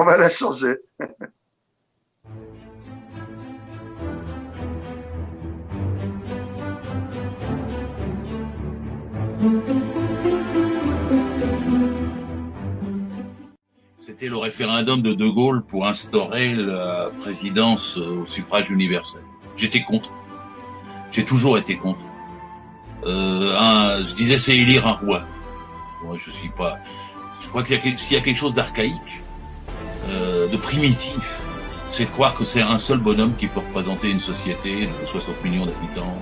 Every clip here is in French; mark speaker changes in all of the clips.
Speaker 1: On va la changer.
Speaker 2: C'était le référendum de De Gaulle pour instaurer la présidence au suffrage universel. J'étais contre. J'ai toujours été contre. Je disais c'est élire un roi. Moi, je suis pas. Je crois s'il y a quelque chose d'archaïque, de primitif, c'est de croire que c'est un seul bonhomme qui peut représenter une société de 60 millions d'habitants,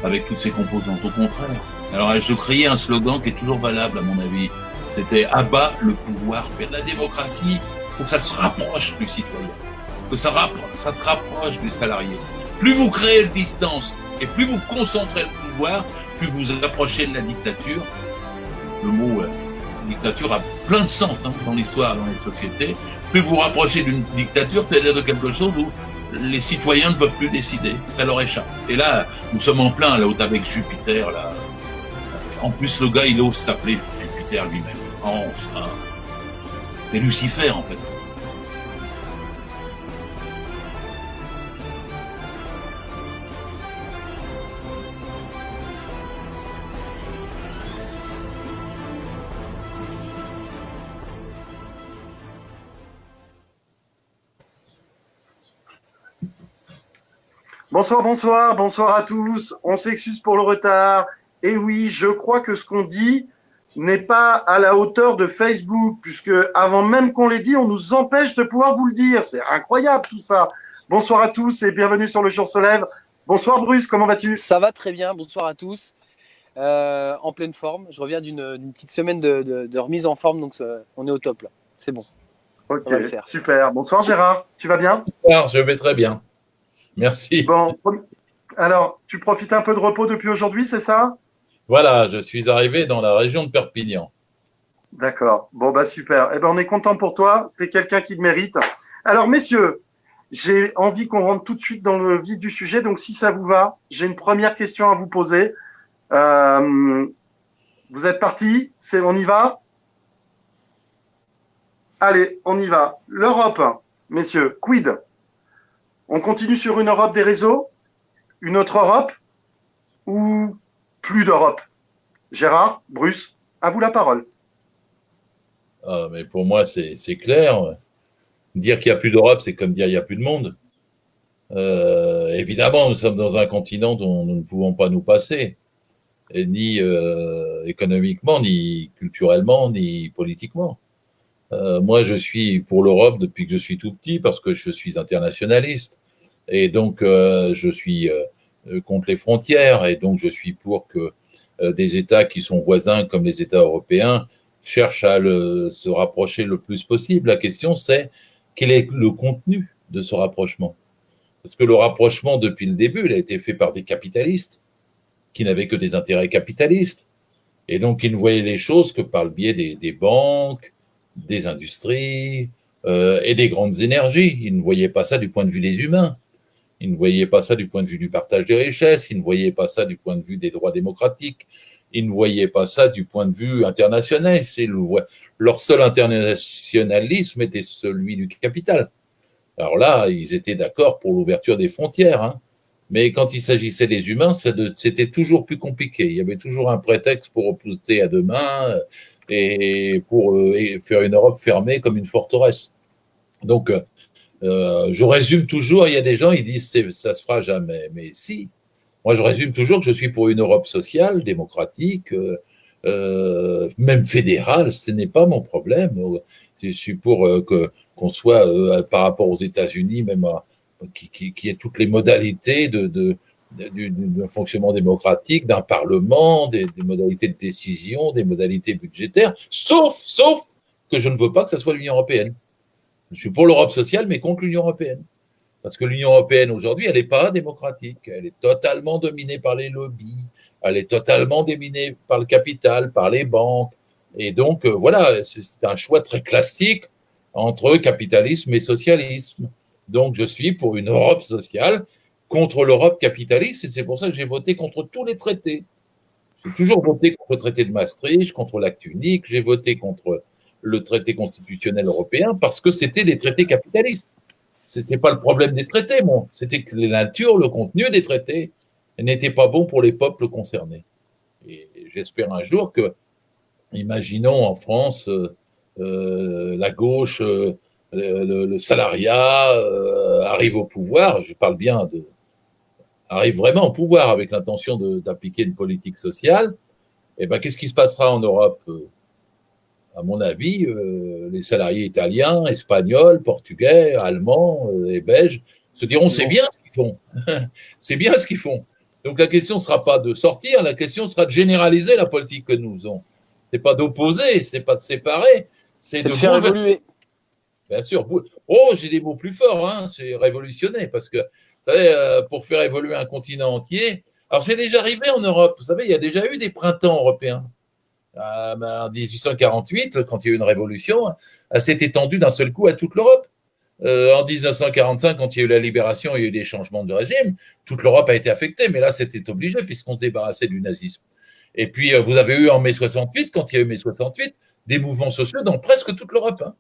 Speaker 2: avec toutes ses composantes. Au contraire. Alors, je créais un slogan qui est toujours valable, à mon avis. C'était abat le pouvoir. Faire de la démocratie, faut que ça se rapproche du citoyen, que ça se rapproche du salarié. Plus vous créez de distance et plus vous concentrez le pouvoir, plus vous vous approchez de la dictature. Le mot dictature a plein de sens dans l'histoire, dans les sociétés. Plus vous vous rapprochez d'une dictature, c'est-à-dire de quelque chose où les citoyens ne peuvent plus décider, ça leur échappe. Et là, nous sommes en plein là avec Jupiter. Là. En plus, le gars, il ose s'appeler Jupiter lui-même. Enfin, c'est Lucifer en fait.
Speaker 1: Bonsoir à tous. On s'excuse pour le retard. Et oui, je crois que ce qu'on dit n'est pas à la hauteur de Facebook, puisque avant même qu'on l'ait dit, on nous empêche de pouvoir vous le dire. C'est incroyable tout ça. Bonsoir à tous et bienvenue sur Le Jour se lève. Bonsoir Bruce, comment vas-tu?
Speaker 3: Ça va très bien, bonsoir à tous. En pleine forme. Je reviens d'une petite semaine de remise en forme, donc on est au top là. C'est bon.
Speaker 1: Ok, super. Bonsoir Gérard, tu vas bien?
Speaker 4: Bonsoir, je vais très bien. Merci.
Speaker 1: Bon, alors, tu profites un peu de repos depuis aujourd'hui, c'est ça?
Speaker 4: Voilà, je suis arrivé dans la région de Perpignan.
Speaker 1: D'accord. Bon, bah super. Eh ben, on est content pour toi. Tu es quelqu'un qui le mérite. Alors, messieurs, j'ai envie qu'on rentre tout de suite dans le vif du sujet. Donc, si ça vous va, j'ai une première question à vous poser. Vous êtes partis? On y va? Allez, on y va. L'Europe, messieurs, quid? On continue sur une Europe des réseaux? Une autre Europe? Ou plus d'Europe? Gérard, Bruce, à vous la parole.
Speaker 4: Ah, mais pour moi, c'est clair. Dire qu'il n'y a plus d'Europe, c'est comme dire qu'il n'y a plus de monde. Évidemment, nous sommes dans un continent dont nous ne pouvons pas nous passer, et ni économiquement, ni culturellement, ni politiquement. Moi, je suis pour l'Europe depuis que je suis tout petit parce que je suis internationaliste. Et donc, je suis contre les frontières. Et donc, je suis pour que des États qui sont voisins comme les États européens cherchent à se rapprocher le plus possible. La question, c'est quel est le contenu de ce rapprochement? Parce que le rapprochement, depuis le début, il a été fait par des capitalistes qui n'avaient que des intérêts capitalistes. Et donc, ils ne voyaient les choses que par le biais des banques, des industries et des grandes énergies. Ils ne voyaient pas ça du point de vue des humains. Ils ne voyaient pas ça du point de vue du partage des richesses. Ils ne voyaient pas ça du point de vue des droits démocratiques. Ils ne voyaient pas ça du point de vue international. Leur seul internationalisme était celui du capital. Alors là, ils étaient d'accord pour l'ouverture des frontières, hein. Mais quand il s'agissait des humains, c'était toujours plus compliqué. Il y avait toujours un prétexte pour repousser à demain et pour faire une Europe fermée comme une forteresse. Donc, je résume toujours, il y a des gens, ils disent ça se fera jamais. Mais si, moi je résume toujours que je suis pour une Europe sociale, démocratique, même fédérale, ce n'est pas mon problème. Je suis pour qu'on soit, par rapport aux États-Unis, même qui ait toutes les modalités d'un fonctionnement démocratique, d'un parlement, des modalités de décision, des modalités budgétaires, sauf que je ne veux pas que ça soit l'Union européenne. Je suis pour l'Europe sociale, mais contre l'Union européenne. Parce que l'Union européenne, aujourd'hui, elle n'est pas démocratique. Elle est totalement dominée par les lobbies. Elle est totalement dominée par le capital, par les banques. Et donc, voilà, c'est un choix très classique entre capitalisme et socialisme. Donc, je suis pour une Europe sociale contre l'Europe capitaliste. Et c'est pour ça que j'ai voté contre tous les traités. J'ai toujours voté contre le traité de Maastricht, contre l'acte unique. J'ai voté contre le traité constitutionnel européen parce que c'était des traités capitalistes. C'était pas le problème des traités, bon. C'était que la nature, le contenu des traités n'était pas bon pour les peuples concernés. Et j'espère un jour que, imaginons en France, la gauche, le salariat arrive au pouvoir, je parle bien de arrive vraiment au pouvoir avec l'intention d'appliquer une politique sociale, et ben qu'est-ce qui se passera en Europe? À mon avis, les salariés italiens, espagnols, portugais, allemands et belges se diront c'est bien ce qu'ils font, c'est bien ce qu'ils font. Donc la question ne sera pas de sortir, la question sera de généraliser la politique que nous faisons. C'est pas d'opposer, c'est pas de séparer, c'est
Speaker 3: de faire évoluer.
Speaker 4: Bien sûr. Oh, j'ai des mots plus forts, hein, c'est révolutionner, parce que, vous savez, pour faire évoluer un continent entier, alors c'est déjà arrivé en Europe, vous savez, il y a déjà eu des printemps européens. En 1848, quand il y a eu une révolution, elle s'est étendue d'un seul coup à toute l'Europe. En 1945, quand il y a eu la libération, il y a eu des changements de régime, toute l'Europe a été affectée, mais là, c'était obligé, puisqu'on se débarrassait du nazisme. Et puis, vous avez eu en mai 68, quand il y a eu mai 68, des mouvements sociaux dans presque toute l'Europe. Hein.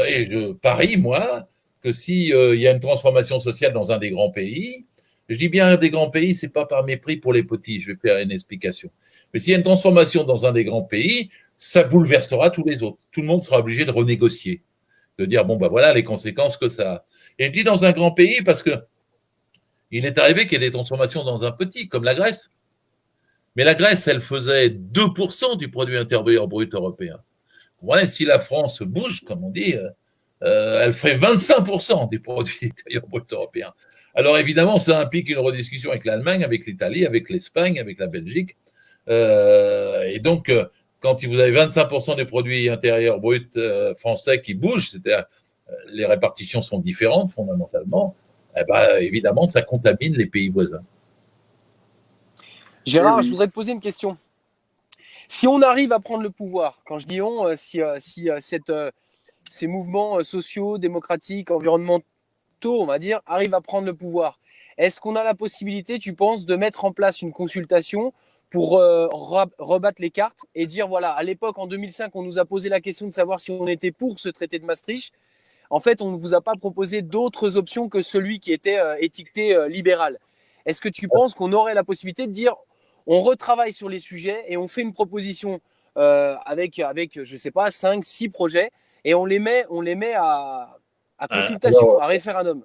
Speaker 4: Et je parie, moi, que si il y a une transformation sociale dans un des grands pays, je dis bien des grands pays, c'est pas par mépris pour les petits, je vais faire une explication. Mais s'il y a une transformation dans un des grands pays, ça bouleversera tous les autres. Tout le monde sera obligé de renégocier, de dire bon ben voilà les conséquences que ça a. Et je dis dans un grand pays parce que il est arrivé qu'il y ait des transformations dans un petit, comme la Grèce. Mais la Grèce, elle faisait 2% du produit intérieur brut européen. Ouais, si la France bouge, comme on dit, elle ferait 25% du produit intérieur brut européen. Alors évidemment, ça implique une rediscussion avec l'Allemagne, avec l'Italie, avec l'Espagne, avec la Belgique. Et donc, quand vous avez 25% des produits intérieurs bruts français qui bougent, c'est-à-dire les répartitions sont différentes fondamentalement, eh ben, évidemment, ça contamine les pays voisins.
Speaker 3: Gérard, je voudrais te poser une question. Si on arrive à prendre le pouvoir, quand je dis on, ces mouvements sociaux, démocratiques, environnementaux, on va dire, arrivent à prendre le pouvoir, est-ce qu'on a la possibilité, tu penses, de mettre en place une consultation pour rebattre les cartes et dire, voilà, à l'époque, en 2005, on nous a posé la question de savoir si on était pour ce traité de Maastricht. En fait, on ne vous a pas proposé d'autres options que celui qui était étiqueté libéral. Est-ce que tu penses qu'on aurait la possibilité de dire, on retravaille sur les sujets et on fait une proposition avec, je sais pas, 5, 6 projets et on les met à consultation, à référendum?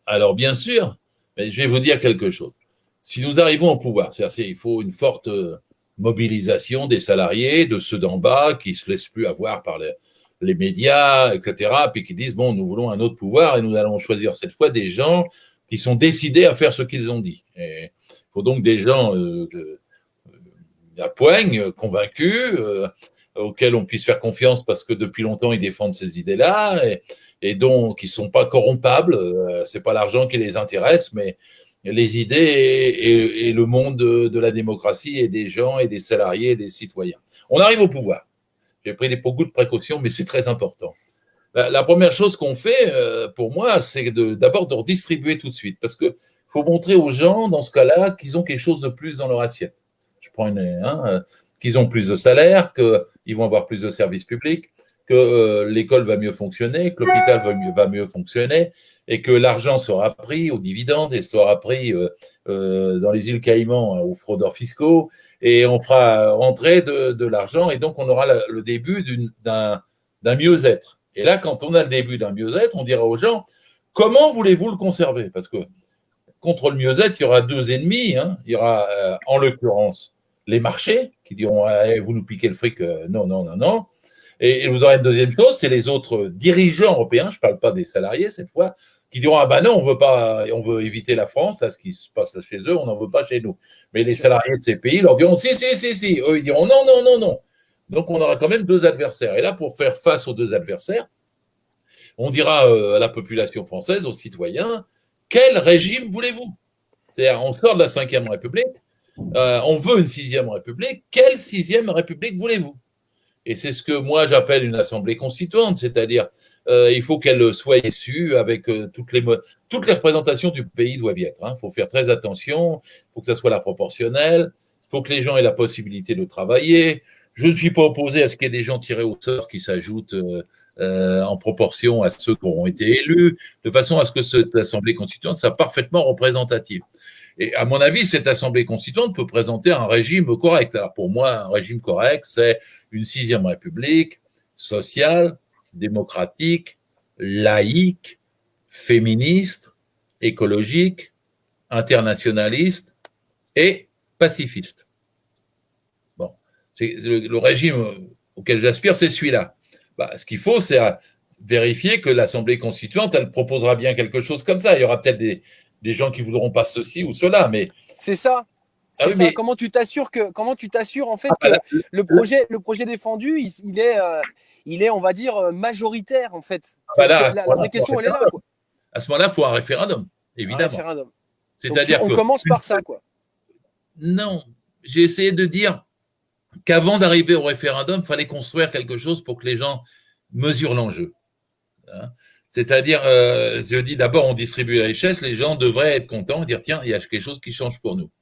Speaker 4: Alors, bien sûr, mais je vais vous dire quelque chose. Si nous arrivons au pouvoir, c'est-à-dire il faut une forte mobilisation des salariés, de ceux d'en bas qui ne se laissent plus avoir par les médias, etc., puis qui disent, bon, nous voulons un autre pouvoir et nous allons choisir cette fois des gens qui sont décidés à faire ce qu'ils ont dit. Il faut donc des gens à poigne, convaincus, auxquels on puisse faire confiance parce que depuis longtemps ils défendent ces idées-là et donc ils ne sont pas corrompables. C'est pas l'argent qui les intéresse, mais les idées et le monde de la démocratie et des gens et des salariés et des citoyens. On arrive au pouvoir. J'ai pris beaucoup de précautions, mais c'est très important. La première chose qu'on fait, pour moi, c'est d'abord de redistribuer tout de suite, parce que faut montrer aux gens, dans ce cas-là, qu'ils ont quelque chose de plus dans leur assiette. Je prends qu'ils ont plus de salaire, qu'ils vont avoir plus de services publics, que l'école va mieux fonctionner, que l'hôpital va mieux fonctionner, et que l'argent sera pris aux dividendes et sera pris dans les îles Caïmans aux fraudeurs fiscaux, et on fera rentrer de l'argent, et donc on aura le début d'un mieux-être. Et là, quand on a le début d'un mieux-être, on dira aux gens, comment voulez-vous le conserver? Parce que contre le mieux-être, il y aura deux ennemis. Hein. Il y aura, en l'occurrence, les marchés qui diront vous nous piquez le fric, non, non, non, non. Et vous aurez une deuxième chose, c'est les autres dirigeants européens, je ne parle pas des salariés cette fois, qui diront ah ben non, on veut pas, on veut éviter la France, là, ce qui se passe là chez eux, on n'en veut pas chez nous. Mais les salariés de ces pays leur diront si. Eux, ils diront non, non, non, non. Donc on aura quand même deux adversaires. Et là, pour faire face aux deux adversaires, on dira à la population française, aux citoyens, quel régime voulez-vous? C'est-à-dire, on sort de la 5e République, on veut une 6e République, quelle 6e République voulez-vous? Et c'est ce que moi j'appelle une assemblée constituante, c'est-à-dire il faut qu'elle soit issue avec toutes les représentations du pays doivent y être. Il faut faire très attention, il faut que ça soit la proportionnelle, il faut que les gens aient la possibilité de travailler, Je ne suis pas opposé à ce qu'il y ait des gens tirés au sort qui s'ajoutent en proportion à ceux qui auront été élus, de façon à ce que cette Assemblée constituante soit parfaitement représentative. Et à mon avis, cette Assemblée constituante peut présenter un régime correct. Alors pour moi, un régime correct, c'est une sixième république sociale, démocratique, laïque, féministe, écologique, internationaliste et pacifiste. Bon, c'est le régime auquel j'aspire, c'est celui-là. Ce qu'il faut, c'est vérifier que l'Assemblée constituante, elle proposera bien quelque chose comme ça. Il y aura peut-être des gens qui voudront pas ceci ou cela, mais
Speaker 3: c'est ça. C'est ça. Mais... Comment tu t'assures en fait que le projet défendu, il est, on va dire, majoritaire en fait. La vraie question, elle est là, quoi.
Speaker 4: À ce moment-là, il faut un référendum, évidemment.
Speaker 3: Un référendum.
Speaker 4: C'est-à-dire
Speaker 3: on commence par ça, quoi.
Speaker 4: Non, j'ai essayé de dire qu'avant d'arriver au référendum, il fallait construire quelque chose pour que les gens mesurent l'enjeu. Hein, c'est-à-dire, je dis d'abord, on distribue la richesse, les gens devraient être contents et dire, tiens, il y a quelque chose qui change pour nous.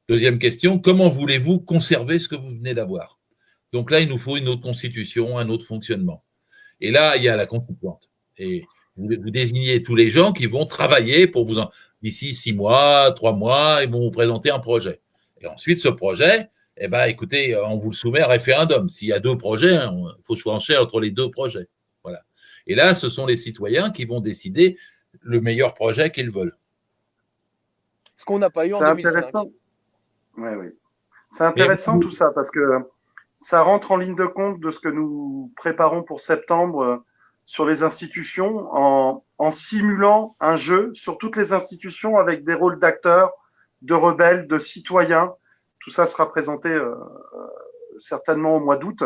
Speaker 4: Deuxième question, comment voulez-vous conserver ce que vous venez d'avoir? Donc là, il nous faut une autre constitution, un autre fonctionnement. Et là, il y a la constituante. Et vous désignez tous les gens qui vont travailler pour vous, d'ici 6 mois, 3 mois, ils vont vous présenter un projet. Et ensuite, ce projet, écoutez, on vous le soumet à référendum. S'il y a 2 projets, il faut choisir entre les 2 projets. Voilà. Et là, ce sont les citoyens qui vont décider le meilleur projet qu'ils veulent.
Speaker 3: Ce qu'on n'a pas eu en 2005.
Speaker 1: Intéressant. Oui. C'est intéressant tout ça parce que ça rentre en ligne de compte de ce que nous préparons pour septembre sur les institutions en simulant un jeu sur toutes les institutions avec des rôles d'acteurs, de rebelles, de citoyens. Tout ça sera présenté certainement au mois d'août.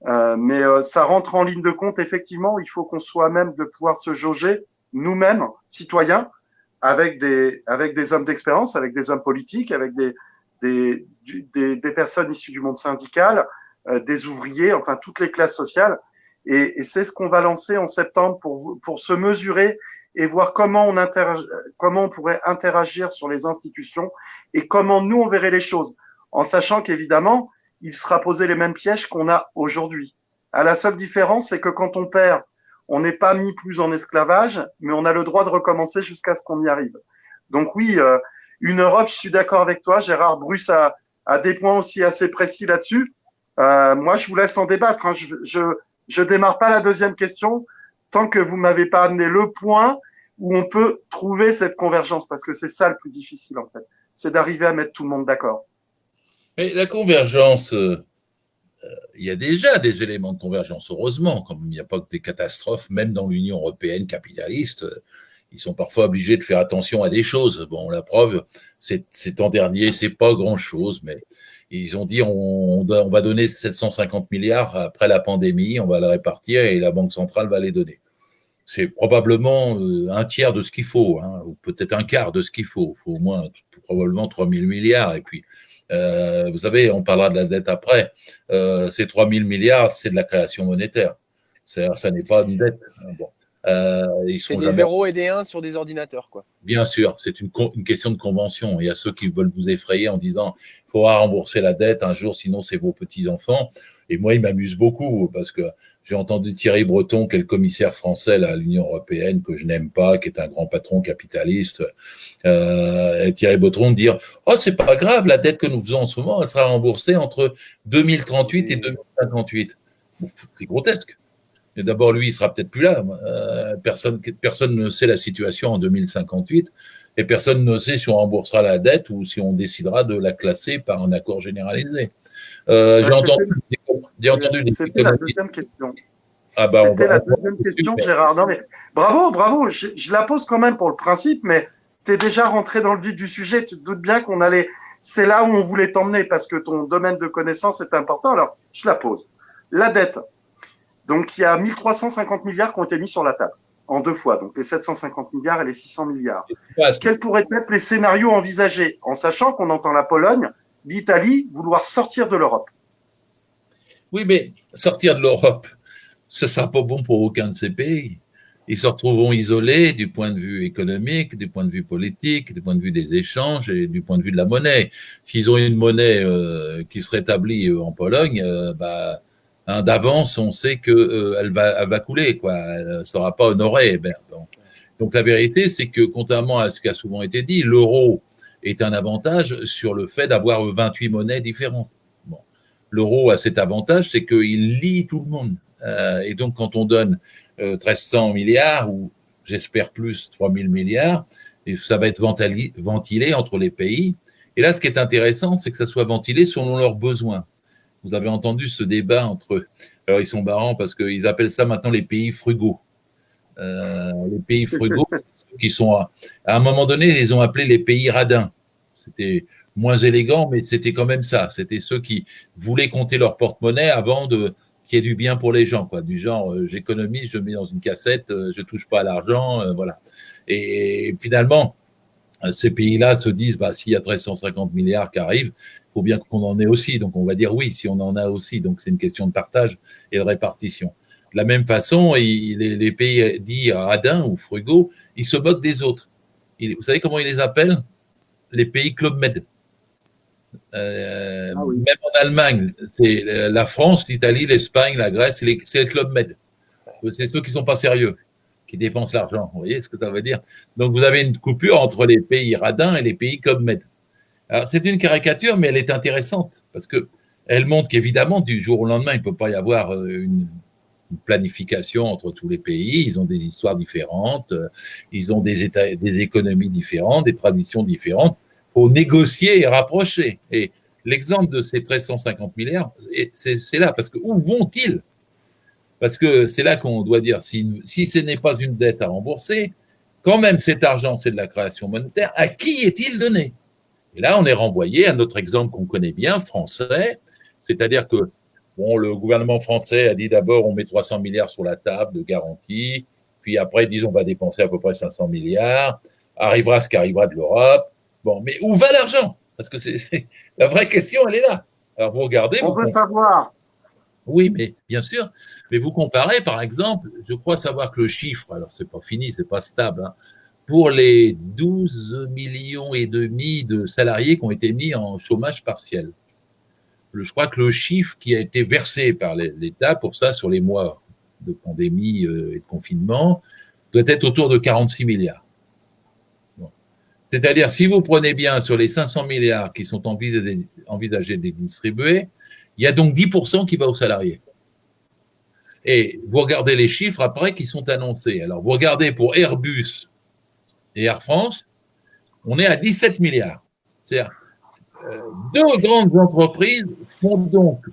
Speaker 1: Mais ça rentre en ligne de compte, effectivement, il faut qu'on soit à même de pouvoir se jauger nous-mêmes, citoyens, avec des hommes d'expérience, avec des hommes politiques, avec des personnes issues du monde syndical, des ouvriers, enfin toutes les classes sociales. Et c'est ce qu'on va lancer en septembre pour se mesurer et voir comment on pourrait interagir sur les institutions et comment nous on verrait les choses, en sachant qu'évidemment, il sera posé les mêmes pièges qu'on a aujourd'hui. La seule différence, c'est que quand on perd, on n'est pas mis plus en esclavage, mais on a le droit de recommencer jusqu'à ce qu'on y arrive. Donc oui, une Europe, je suis d'accord avec toi, Gérard Bruce a des points aussi assez précis là-dessus. Moi, je vous laisse en débattre. Hein. Je démarre pas la deuxième question tant que vous m'avez pas amené le point où on peut trouver cette convergence, parce que c'est ça le plus difficile en fait, c'est d'arriver à mettre tout le monde d'accord.
Speaker 4: Mais la convergence, il y a déjà des éléments de convergence, heureusement, comme il n'y a pas que des catastrophes, même dans l'Union européenne capitaliste, ils sont parfois obligés de faire attention à des choses. Bon, la preuve, c'est an dernier, c'est pas grand-chose, mais ils ont dit on va donner 750 milliards après la pandémie, on va les répartir et la Banque centrale va les donner. C'est probablement un tiers de ce qu'il faut, hein, ou peut-être un quart de ce qu'il faut. Il faut au moins probablement 3 000 milliards. Et puis, vous savez, on parlera de la dette après. Ces 3 000 milliards, c'est de la création monétaire. Ça n'est pas une dette. Bon.
Speaker 3: C'est des 0 et des 1 sur des ordinateurs, quoi.
Speaker 4: Bien sûr, c'est une question de convention. Il y a ceux qui veulent vous effrayer en disant il faudra rembourser la dette un jour, sinon c'est vos petits-enfants. Et moi, il m'amuse beaucoup parce que j'ai entendu Thierry Breton, qui est le commissaire français à l'Union européenne, que je n'aime pas, qui est un grand patron capitaliste. Thierry Breton dire « Oh, c'est pas grave, la dette que nous faisons en ce moment, elle sera remboursée entre 2038 et 2058. » C'est grotesque. Et d'abord, lui, il sera peut-être plus là. Personne ne sait la situation en 2058 et personne ne sait si on remboursera la dette ou si on décidera de la classer par un accord généralisé. J'ai entendu
Speaker 1: C'était la deuxième question.
Speaker 4: Ah bah,
Speaker 1: C'était la deuxième question, Gérard. Non, mais bravo. Je la pose quand même pour le principe, mais tu es déjà rentré dans le vif du sujet. Tu te doutes bien qu'on allait. C'est là où on voulait t'emmener parce que ton domaine de connaissance est important. Alors, je la pose. La dette. Donc, il y a 1350 milliards qui ont été mis sur la table en 2 fois. Donc, les 750 milliards et les 600 milliards. Quels pourraient être les scénarios envisagés en sachant qu'on entend la Pologne, l'Italie vouloir sortir de l'Europe?
Speaker 4: Oui, mais sortir de l'Europe, ce ne sera pas bon pour aucun de ces pays. ils se retrouveront isolés du point de vue économique, du point de vue politique, du point de vue des échanges et du point de vue de la monnaie. S'ils ont une monnaie qui se rétablit en Pologne, d'avance, on sait que elle va couler, quoi. Elle ne sera pas honorée. Donc la vérité, c'est que contrairement à ce qui a souvent été dit, l'euro est un avantage sur le fait d'avoir 28 monnaies différentes. Bon. L'euro a cet avantage, c'est qu'il lie tout le monde. Et donc, quand on donne 1300 milliards, ou j'espère plus 3000 milliards, et ça va être ventilé entre les pays. Et là, ce qui est intéressant, c'est que ça soit ventilé selon leurs besoins. Vous avez entendu ce débat entre eux. Alors, ils sont marrants parce qu'ils appellent ça maintenant les pays frugaux. Les pays frugaux, qui sont à un moment donné, ils les ont appelés les pays radins. C'était moins élégant, mais c'était quand même ça. C'était ceux qui voulaient compter leur porte-monnaie avant qu'il y ait du bien pour les gens, quoi. Du genre, j'économise, je mets dans une cassette, je touche pas à l'argent, voilà. Et finalement, ces pays-là se disent, s'il y a 1350 milliards qui arrivent, il faut bien qu'on en ait aussi. Donc, on va dire oui, si on en a aussi. Donc, c'est une question de partage et de répartition. De la même façon, les pays dits radins ou frugaux, ils se moquent des autres. Vous savez comment ils les appellent? Les pays Club Med. Même en Allemagne, c'est la France, l'Italie, l'Espagne, la Grèce, c'est le Club Med. C'est ceux qui sont pas sérieux, qui dépensent l'argent. Vous voyez ce que ça veut dire? Donc, vous avez une coupure entre les pays radins et les pays Club Med. Alors, c'est une caricature, mais elle est intéressante parce que elle montre qu'évidemment, du jour au lendemain, il ne peut pas y avoir une planification entre tous les pays. Ils ont des histoires différentes, ils ont des économies différentes, des traditions différentes. Il faut négocier et rapprocher. Et l'exemple de ces 1350 milliards, c'est là, parce que où vont-ils? Parce que c'est là qu'on doit dire, si ce n'est pas une dette à rembourser, quand même cet argent, c'est de la création monétaire, à qui est-il donné? Et là, on est renvoyé à notre exemple qu'on connaît bien, français, c'est-à-dire que le gouvernement français a dit d'abord, on met 300 milliards sur la table de garantie, puis après, disons, on va dépenser à peu près 500 milliards, arrivera ce qui arrivera de l'Europe. Bon, mais où va l'argent? Parce que la vraie question, elle est là. Alors, vous regardez.
Speaker 1: On veut savoir.
Speaker 4: Oui, mais bien sûr. Mais vous comparez, par exemple, je crois savoir que le chiffre, alors c'est pas fini, c'est pas stable, hein, pour les 12 millions et demi de salariés qui ont été mis en chômage partiel. Je crois que le chiffre qui a été versé par l'État pour ça sur les mois de pandémie et de confinement doit être autour de 46 milliards. Bon. C'est-à-dire, si vous prenez bien sur les 500 milliards qui sont envisagés de les distribuer, il y a donc 10% qui va aux salariés. Et vous regardez les chiffres après qui sont annoncés. Alors, vous regardez pour Airbus et Air France, on est à 17 milliards. C'est-à-dire, deux grandes entreprises font donc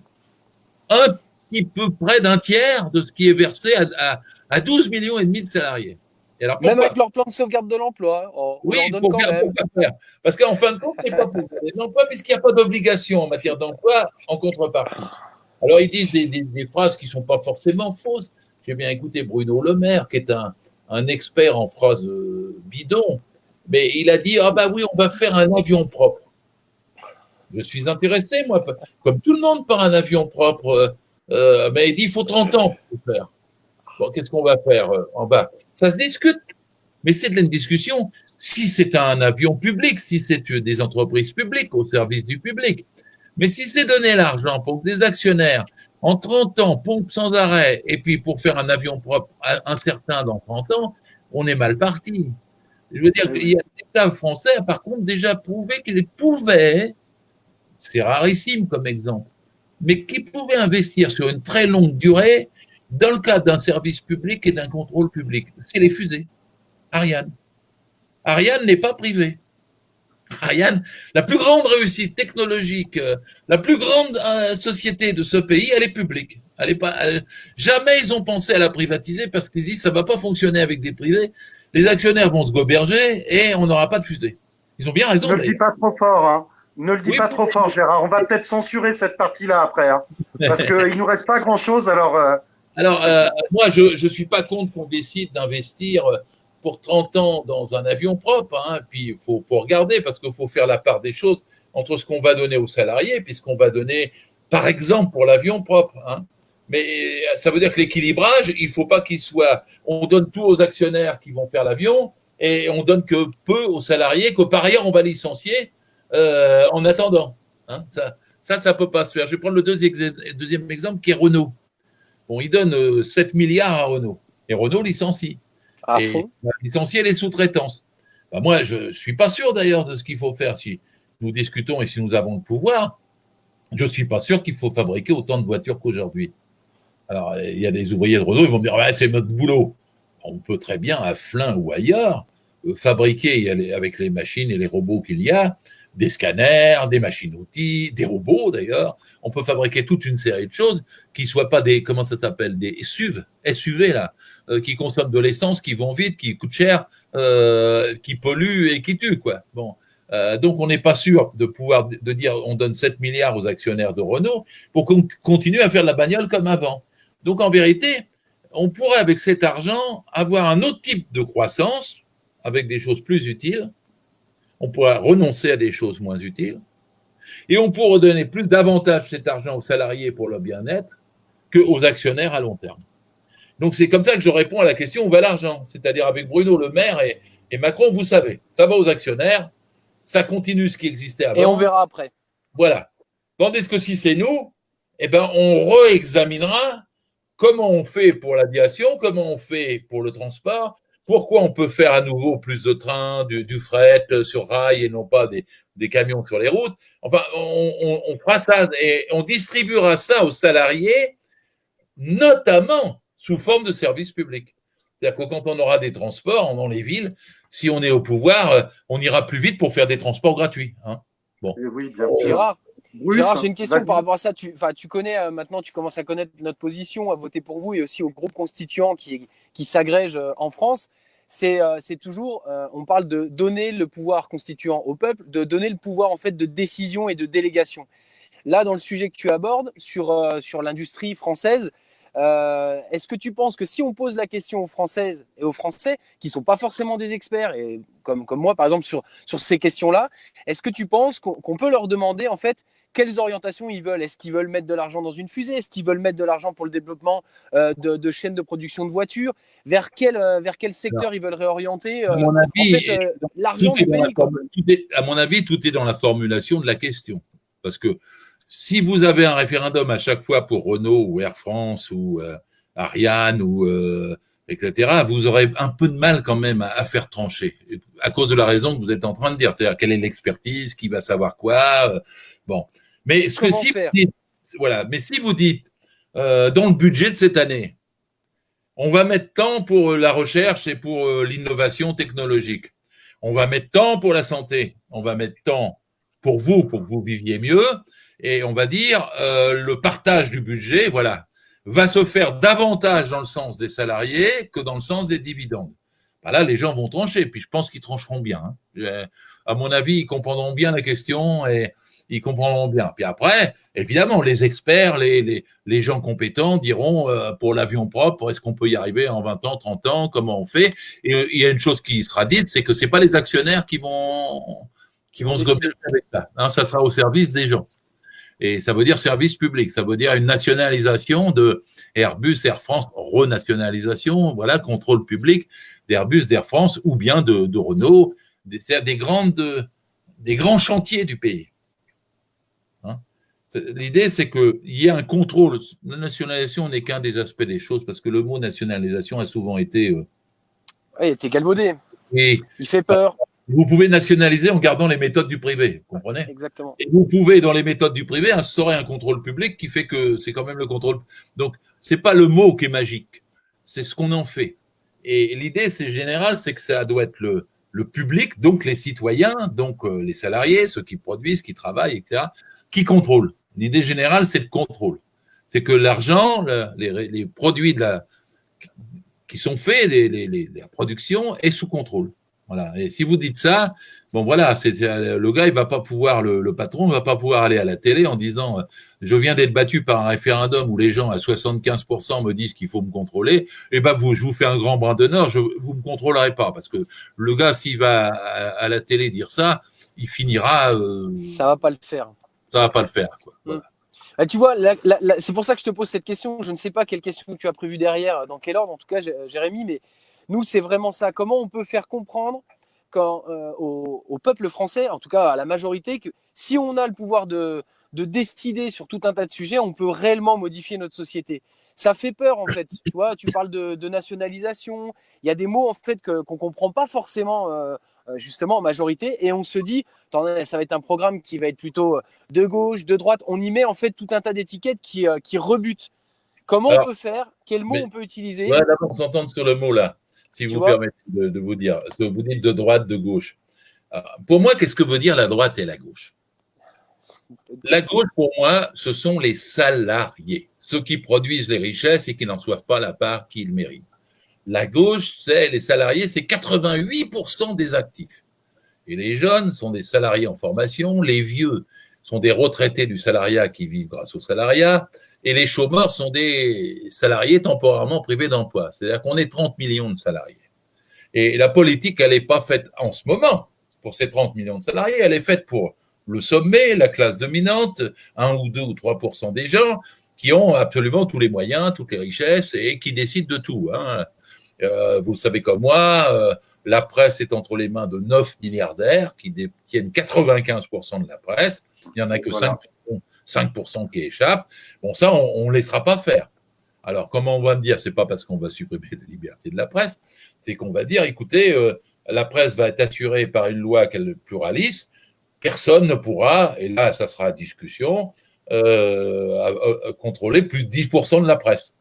Speaker 4: un petit peu près d'un tiers de ce qui est versé à 12 millions et demi de salariés.
Speaker 3: Et alors, même avec leur plan de sauvegarde de l'emploi,
Speaker 4: oui, pour faire. Parce qu'en fin de compte, il n'y a pas d'emploi puisqu'il n'y a pas d'obligation en matière d'emploi en contrepartie. Alors, ils disent des phrases qui ne sont pas forcément fausses. J'ai bien écouté Bruno Le Maire, qui est un expert en phrases bidons, mais il a dit, oui, on va faire un avion propre. Je suis intéressé, moi, comme tout le monde, par un avion propre, mais il dit, il faut 30 ans pour le faire. Bon, qu'est-ce qu'on va faire en bas? Ça se discute, mais c'est de la discussion. Si c'est un avion public, si c'est des entreprises publiques au service du public, mais si c'est donner l'argent pour que des actionnaires, en 30 ans, pompent sans arrêt, et puis pour faire un avion propre incertain dans 30 ans, on est mal parti. Je veux dire qu'il y a l'État français, par contre, déjà prouvé qu'il pouvait, c'est rarissime comme exemple, mais qui pouvait investir sur une très longue durée dans le cadre d'un service public et d'un contrôle public. C'est les fusées. Ariane. Ariane n'est pas privée. Ariane, la plus grande réussite technologique, la plus grande société de ce pays, elle est publique. Jamais ils ont pensé à la privatiser parce qu'ils disent ça va pas fonctionner avec des privés. Les actionnaires vont se goberger et on n'aura pas de fusée. Ils ont bien raison.
Speaker 1: Ne le dis pas trop fort, hein. Ne le dis pas trop fort, Gérard. On va peut-être censurer cette partie-là après, hein, parce qu'il nous reste pas grand-chose. Alors,
Speaker 4: moi, je suis pas contre qu'on décide d'investir pour 30 ans dans un avion propre. Hein. Puis il faut regarder parce qu'il faut faire la part des choses entre ce qu'on va donner aux salariés puis ce qu'on va donner, par exemple, pour l'avion propre. Hein. Mais ça veut dire que l'équilibrage, il ne faut pas qu'il soit… On donne tout aux actionnaires qui vont faire l'avion et on donne que peu aux salariés, que par ailleurs, on va licencier en attendant. Hein, ça peut pas se faire. Je vais prendre le deuxième exemple qui est Renault. Bon, il donne 7 milliards à Renault. Et Renault licencie.
Speaker 3: À
Speaker 4: Et
Speaker 3: fond.
Speaker 4: il va licencier les sous-traitances. Ben moi, je ne suis pas sûr d'ailleurs de ce qu'il faut faire si nous discutons et si nous avons le pouvoir. Je ne suis pas sûr qu'il faut fabriquer autant de voitures qu'aujourd'hui. Alors, il y a des ouvriers de Renault, ils vont me dire ouais, c'est notre boulot. On peut très bien, à Flins ou ailleurs, fabriquer avec les machines et les robots qu'il y a, des scanners, des machines-outils, des robots d'ailleurs. On peut fabriquer toute une série de choses qui ne soient pas des, comment ça s'appelle, des SUV là, qui consomment de l'essence, qui vont vite, qui coûtent cher, qui polluent et qui tuent, quoi. Bon. Donc, on n'est pas sûr de dire on donne 7 milliards aux actionnaires de Renault pour qu'on continue à faire de la bagnole comme avant. Donc, en vérité, on pourrait, avec cet argent, avoir un autre type de croissance avec des choses plus utiles. On pourrait renoncer à des choses moins utiles. Et on pourrait donner plus d'avantages cet argent aux salariés pour leur bien-être qu'aux actionnaires à long terme. Donc, c'est comme ça que je réponds à la question où va l'argent. C'est-à-dire avec Bruno Le Maire et Macron, vous savez, ça va aux actionnaires, ça continue ce qui existait avant.
Speaker 3: Et on verra après.
Speaker 4: Voilà. Tandis que si c'est nous, eh ben, on réexaminera comment on fait pour l'aviation, comment on fait pour le transport, pourquoi on peut faire à nouveau plus de trains, du fret sur rail et non pas des camions sur les routes. Enfin, on fera ça et on distribuera ça aux salariés, notamment sous forme de services publics. C'est-à-dire que quand on aura des transports dans les villes, si on est au pouvoir, on ira plus vite pour faire des transports gratuits. Hein. Bon.
Speaker 1: Et oui, bien sûr.
Speaker 3: Gérard, j'ai une question par rapport à ça. Tu connais maintenant, tu commences à connaître notre position, à voter pour vous et aussi au groupe constituant qui s'agrège en France. C'est toujours, on parle de donner le pouvoir constituant au peuple, de donner le pouvoir en fait de décision et de délégation. Là, dans le sujet que tu abordes sur l'industrie française, est-ce que tu penses que si on pose la question aux Françaises et aux Français, qui ne sont pas forcément des experts, et comme moi par exemple sur ces questions-là, est-ce que tu penses qu'on peut leur demander en fait quelles orientations ils veulent? Est-ce qu'ils veulent mettre de l'argent dans une fusée? Est-ce qu'ils veulent mettre de l'argent pour le développement de chaînes de production de voitures? Vers quel secteur ils veulent réorienter
Speaker 4: à mon avis,
Speaker 3: en fait, l'argent du pays?
Speaker 4: À mon avis, tout est dans la formulation de la question. Parce que si vous avez un référendum à chaque fois pour Renault ou Air France ou Ariane ou etc., vous aurez un peu de mal quand même à faire trancher à cause de la raison que vous êtes en train de dire, c'est-à-dire quelle est l'expertise, qui va savoir quoi. Bon, mais ce que si vous dites, voilà, mais si vous dites dans le budget de cette année, on va mettre tant pour la recherche et pour l'innovation technologique, on va mettre tant pour la santé, on va mettre tant pour que vous viviez mieux. Et on va dire, le partage du budget, voilà, va se faire davantage dans le sens des salariés que dans le sens des dividendes. Ben là, les gens vont trancher, puis je pense qu'ils trancheront bien. Hein. À mon avis, ils comprendront bien la question et ils comprendront bien. Puis après, évidemment, les experts, les gens compétents diront, pour l'avion propre, est-ce qu'on peut y arriver en 20 ans, 30 ans, comment on fait? Et il y a une chose qui sera dite, c'est que c'est pas les actionnaires qui vont se gober avec ça. Hein, ça sera au service des gens. Et ça veut dire service public, ça veut dire une nationalisation de Airbus, Air France, renationalisation, voilà, contrôle public d'Airbus, d'Air France ou bien de Renault, des grands chantiers du pays. Hein. L'idée, c'est qu'il y ait un contrôle. La nationalisation n'est qu'un des aspects des choses, parce que le mot nationalisation a souvent été…
Speaker 3: oui, il était galvaudé.
Speaker 4: Et
Speaker 3: il fait peur.
Speaker 4: Vous pouvez nationaliser en gardant les méthodes du privé, vous comprenez?
Speaker 3: Exactement.
Speaker 4: Et vous pouvez, dans les méthodes du privé, instaurer un contrôle public qui fait que c'est quand même le contrôle. Donc, c'est pas le mot qui est magique, c'est ce qu'on en fait. Et l'idée, c'est général, c'est que ça doit être le public, donc les citoyens, donc les salariés, ceux qui produisent, qui travaillent, etc., qui contrôlent. L'idée générale, c'est le contrôle. C'est que l'argent, les produits qui sont faits, la production, est sous contrôle. Voilà. Et si vous dites ça, bon voilà, le gars, il va pas pouvoir, le patron ne va pas pouvoir aller à la télé en disant je viens d'être battu par un référendum où les gens à 75% me disent qu'il faut me contrôler. Et ben je vous fais un grand brin d'honneur, vous me contrôlerez pas parce que le gars, s'il va à la télé dire ça, il finira.
Speaker 3: Ça va pas le faire.
Speaker 4: Ça va pas le faire. Quoi. Voilà.
Speaker 3: Tu vois, c'est pour ça que je te pose cette question. Je ne sais pas quelle question tu as prévue derrière, dans quel ordre, en tout cas, Jérémy, mais nous, c'est vraiment ça. Comment on peut faire comprendre au peuple français, en tout cas à la majorité, que si on a le pouvoir de décider sur tout un tas de sujets, on peut réellement modifier notre société. Ça fait peur, en fait. Tu vois, tu parles de nationalisation. Il y a des mots, en fait, qu'on ne comprend pas forcément, justement, en majorité. Et on se dit, attendez, ça va être un programme qui va être plutôt de gauche, de droite. On y met, en fait, tout un tas d'étiquettes qui rebutent. Comment on peut faire? Quels mots on peut utiliser?
Speaker 4: Ouais, d'abord, s'entendre sur le mot là, si vous permettez de vous dire. Parce que vous dites de droite, de gauche. Pour moi, qu'est-ce que veut dire la droite et la gauche? La gauche, pour moi, ce sont les salariés, ceux qui produisent les richesses et qui n'en reçoivent pas la part qu'ils méritent. La gauche, c'est les salariés, c'est 88% des actifs. Et les jeunes sont des salariés en formation, les vieux sont des retraités du salariat qui vivent grâce au salariat, et les chômeurs sont des salariés temporairement privés d'emploi. C'est-à-dire qu'on est 30 millions de salariés. Et la politique, elle n'est pas faite en ce moment pour ces 30 millions de salariés, elle est faite pour le sommet, la classe dominante, 1 ou 2 ou 3% des gens qui ont absolument tous les moyens, toutes les richesses et qui décident de tout. Vous le savez comme moi, la presse est entre les mains de 9 milliardaires qui détiennent 95% de la presse. Il n'y en a que 5% qui échappent. Bon, ça, on ne laissera pas faire. Alors, comment on va me dire? C'est pas parce qu'on va supprimer la liberté de la presse, c'est qu'on va dire, écoutez, la presse va être assurée par une loi qu'elle est pluraliste. Personne ne pourra, et là, ça sera discussion, contrôler plus de 10% de la presse.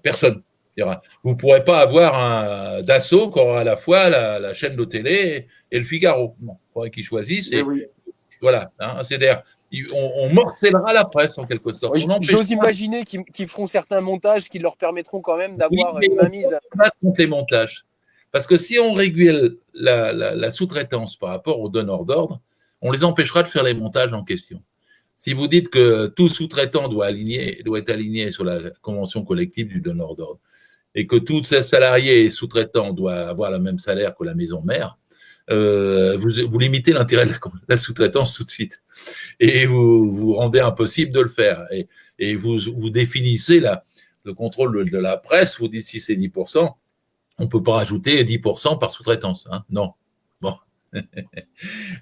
Speaker 4: Personne. Vous ne pourrez pas avoir un Dassault qui aura à la fois la chaîne de télé et le Figaro. Non, il faudrait qu'ils choisissent. Et oui. Voilà. C'est-à-dire, on morcellera la presse en quelque sorte.
Speaker 3: J'ose imaginer qu'ils feront certains montages qui leur permettront quand même d'avoir une mainmise.
Speaker 4: Pas contre les montages. Parce que si on régule la sous-traitance par rapport aux donneurs d'ordre, on les empêchera de faire les montages en question. Si vous dites que tout sous-traitant doit être aligné sur la convention collective du donneur d'ordre et que tous ces salariés et sous-traitants doivent avoir le même salaire que la maison mère, vous limitez l'intérêt de la sous-traitance tout de suite. Et vous rendez impossible de le faire. Et vous définissez le contrôle de la presse, vous dites si c'est 10%, on ne peut pas rajouter 10% par sous-traitance. Non. Bon.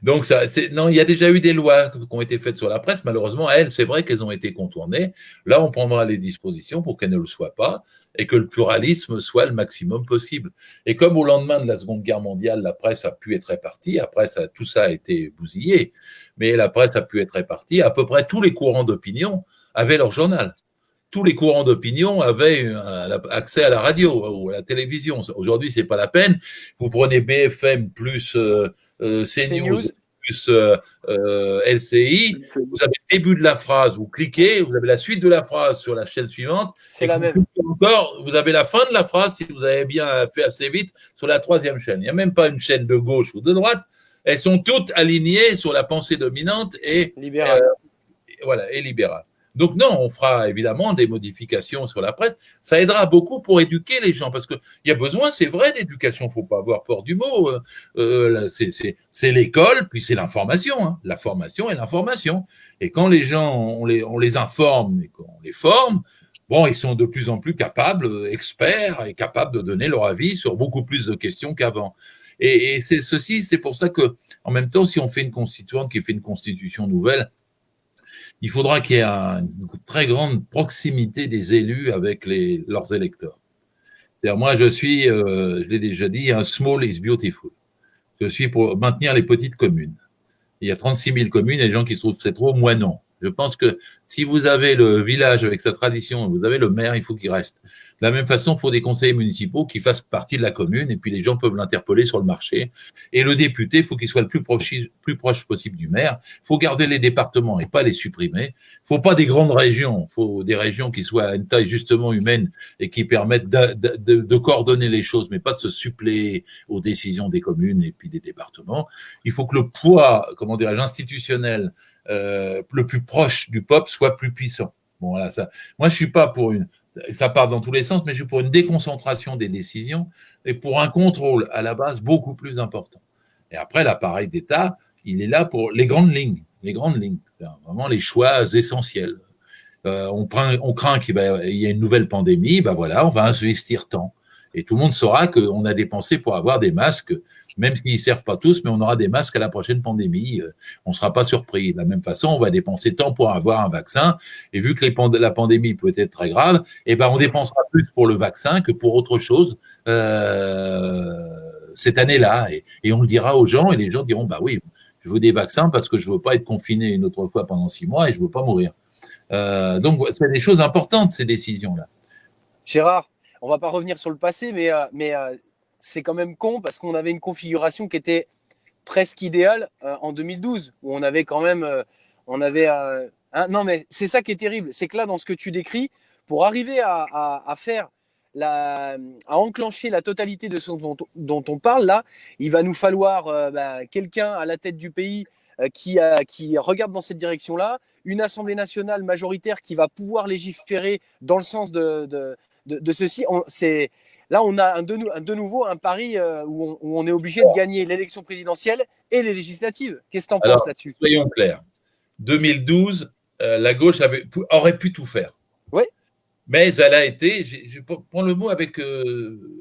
Speaker 4: Donc, non, il y a déjà eu des lois qui ont été faites sur la presse. Malheureusement, c'est vrai qu'elles ont été contournées. Là, on prendra les dispositions pour qu'elles ne le soient pas et que le pluralisme soit le maximum possible. Et comme au lendemain de la Seconde Guerre mondiale, la presse a pu être répartie, après, tout ça a été bousillé, mais la presse a pu être répartie, à peu près tous les courants d'opinion avaient leur journal. Tous les courants d'opinion avaient accès à la radio ou à la télévision. Aujourd'hui, c'est pas la peine. Vous prenez BFM plus CNews plus LCI, vous avez le début de la phrase, vous cliquez, vous avez la suite de la phrase sur la chaîne suivante.
Speaker 3: C'est la même.
Speaker 4: Encore, vous avez la fin de la phrase, si vous avez bien fait assez vite, sur la troisième chaîne. Il n'y a même pas une chaîne de gauche ou de droite. Elles sont toutes alignées sur la pensée dominante et
Speaker 3: libérale.
Speaker 4: Et libérale. Donc non, on fera évidemment des modifications sur la presse. Ça aidera beaucoup pour éduquer les gens, parce qu'il y a besoin, c'est vrai, d'éducation. Il ne faut pas avoir peur du mot. C'est l'école, puis c'est l'information. La formation et l'information. Et quand les gens, on les informe et qu'on les forme, bon, ils sont de plus en plus capables, experts, et capables de donner leur avis sur beaucoup plus de questions qu'avant. Et c'est pour ça que, en même temps, si on fait une constituante qui fait une constitution nouvelle, il faudra qu'il y ait une très grande proximité des élus avec leurs électeurs. C'est-à-dire, moi, je l'ai déjà dit, un small is beautiful. Je suis pour maintenir les petites communes. Il y a 36 000 communes et les gens qui se trouvent c'est trop, moi non. Je pense que si vous avez le village avec sa tradition, vous avez le maire, il faut qu'il reste. De la même façon, il faut des conseillers municipaux qui fassent partie de la commune et puis les gens peuvent l'interpeller sur le marché. Et le député, il faut qu'il soit le plus proche possible du maire. Il faut garder les départements et pas les supprimer. Il ne faut pas des grandes régions, il faut des régions qui soient à une taille justement humaine et qui permettent de coordonner les choses, mais pas de se suppléer aux décisions des communes et puis des départements. Il faut que le poids, institutionnel, le plus proche du peuple soit plus puissant. Bon, voilà, ça. Moi, je suis pas pour ça part dans tous les sens, mais je suis pour une déconcentration des décisions et pour un contrôle à la base beaucoup plus important. Et après, l'appareil d'État, il est là pour les grandes lignes. les grandes lignes, c'est vraiment les choix essentiels. On craint qu'il y ait une nouvelle pandémie, ben voilà, on va investir tant. Et tout le monde saura qu'on a dépensé pour avoir des masques, même s'ils ne servent pas tous, mais on aura des masques à la prochaine pandémie. On ne sera pas surpris. De la même façon, on va dépenser tant pour avoir un vaccin. Et vu que la pandémie peut être très grave, eh ben, on dépensera plus pour le vaccin que pour autre chose cette année-là. Et on le dira aux gens, et les gens diront, bah oui, je veux des vaccins parce que je ne veux pas être confiné une autre fois pendant 6 mois et je ne veux pas mourir. Donc, c'est des choses importantes, ces décisions-là.
Speaker 3: Gérard, on va pas revenir sur le passé, mais c'est quand même con parce qu'on avait une configuration qui était presque idéale en 2012, où on avait quand même, non mais c'est ça qui est terrible, c'est que là dans ce que tu décris, pour arriver à faire à enclencher la totalité de ce dont on parle là, il va nous falloir quelqu'un à la tête du pays qui regarde dans cette direction-là, une Assemblée nationale majoritaire qui va pouvoir légiférer dans le sens de ceci. Là, on a de nouveau un pari où on est obligé de gagner l'élection présidentielle et les législatives. Qu'est-ce que tu en penses là-dessus ?
Speaker 4: Soyons clairs. 2012, la gauche aurait pu tout faire.
Speaker 3: Oui.
Speaker 4: Mais elle a été, je prends le mot avec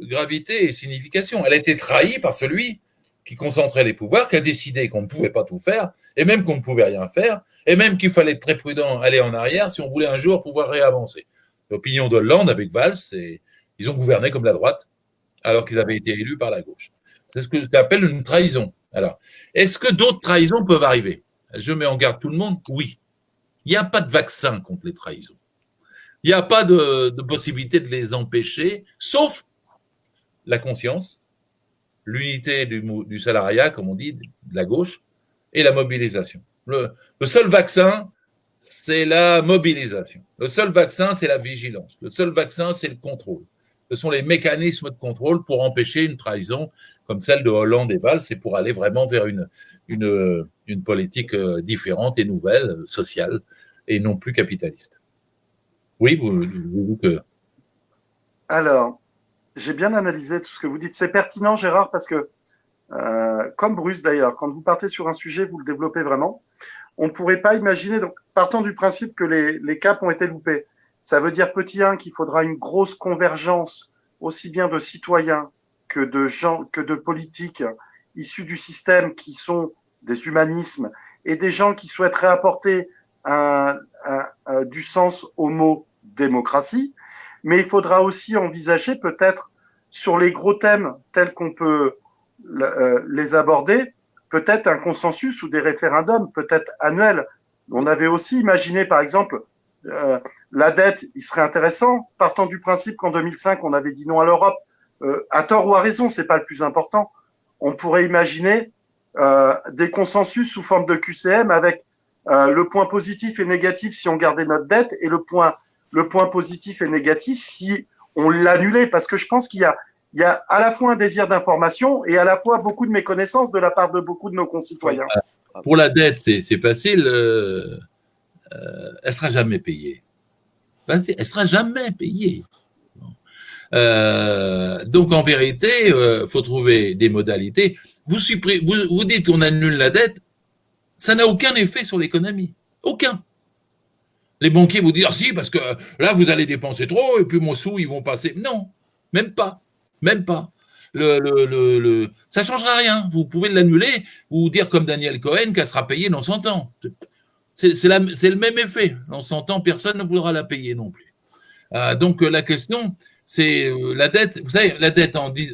Speaker 4: gravité et signification, elle a été trahie par celui qui concentrait les pouvoirs, qui a décidé qu'on ne pouvait pas tout faire, et même qu'on ne pouvait rien faire, et même qu'il fallait être très prudent, aller en arrière si on voulait un jour pouvoir réavancer. L'opinion de Hollande avec Valls, ils ont gouverné comme la droite, alors qu'ils avaient été élus par la gauche. C'est ce que tu appelles une trahison. Alors, est-ce que d'autres trahisons peuvent arriver ? Je mets en garde tout le monde, oui. Il n'y a pas de vaccin contre les trahisons. Il n'y a pas de possibilité de les empêcher, sauf la conscience, l'unité du salariat, comme on dit, de la gauche, et la mobilisation. Le seul vaccin, c'est la mobilisation. Le seul vaccin, c'est la vigilance. Le seul vaccin, c'est le contrôle. Ce sont les mécanismes de contrôle pour empêcher une trahison comme celle de Hollande et Valls et pour aller vraiment vers une politique différente et nouvelle, sociale, et non plus capitaliste. Oui, vous que...
Speaker 1: Alors, j'ai bien analysé tout ce que vous dites. C'est pertinent, Gérard, parce que, comme Bruce d'ailleurs, quand vous partez sur un sujet, vous le développez vraiment. On ne pourrait pas imaginer, donc, partant du principe que les caps ont été loupés, ça veut dire, petit 1, qu'il faudra une grosse convergence, aussi bien de citoyens que de gens, que de politiques issus du système qui sont des humanismes et des gens qui souhaiteraient apporter du sens au mot démocratie. Mais il faudra aussi envisager peut-être sur les gros thèmes tels qu'on peut les aborder, peut-être un consensus ou des référendums, peut-être annuels. On avait aussi imaginé, par exemple, la dette, il serait intéressant, partant du principe qu'en 2005, on avait dit non à l'Europe. À tort ou à raison, c'est pas le plus important. On pourrait imaginer des consensus sous forme de QCM avec le point positif et négatif si on gardait notre dette et le point positif et négatif si on l'annulait. Parce que je pense qu'il y a à la fois un désir d'information et à la fois beaucoup de méconnaissance de la part de beaucoup de nos concitoyens.
Speaker 4: Pour la dette, c'est facile. Elle sera jamais payée. Elle sera jamais payée. Donc en vérité, faut trouver des modalités. Vous dites on annule la dette, ça n'a aucun effet sur l'économie, aucun. Les banquiers vous disent ah, si parce que là vous allez dépenser trop et puis mon sous ils vont passer. Non, même pas. Ça changera rien. Vous pouvez l'annuler ou dire comme Daniel Cohen qu'elle sera payée dans 100 ans. C'est le même effet. Dans 100 ans, personne ne voudra la payer non plus. Donc la question, c'est la dette. Vous savez, la dette, on dit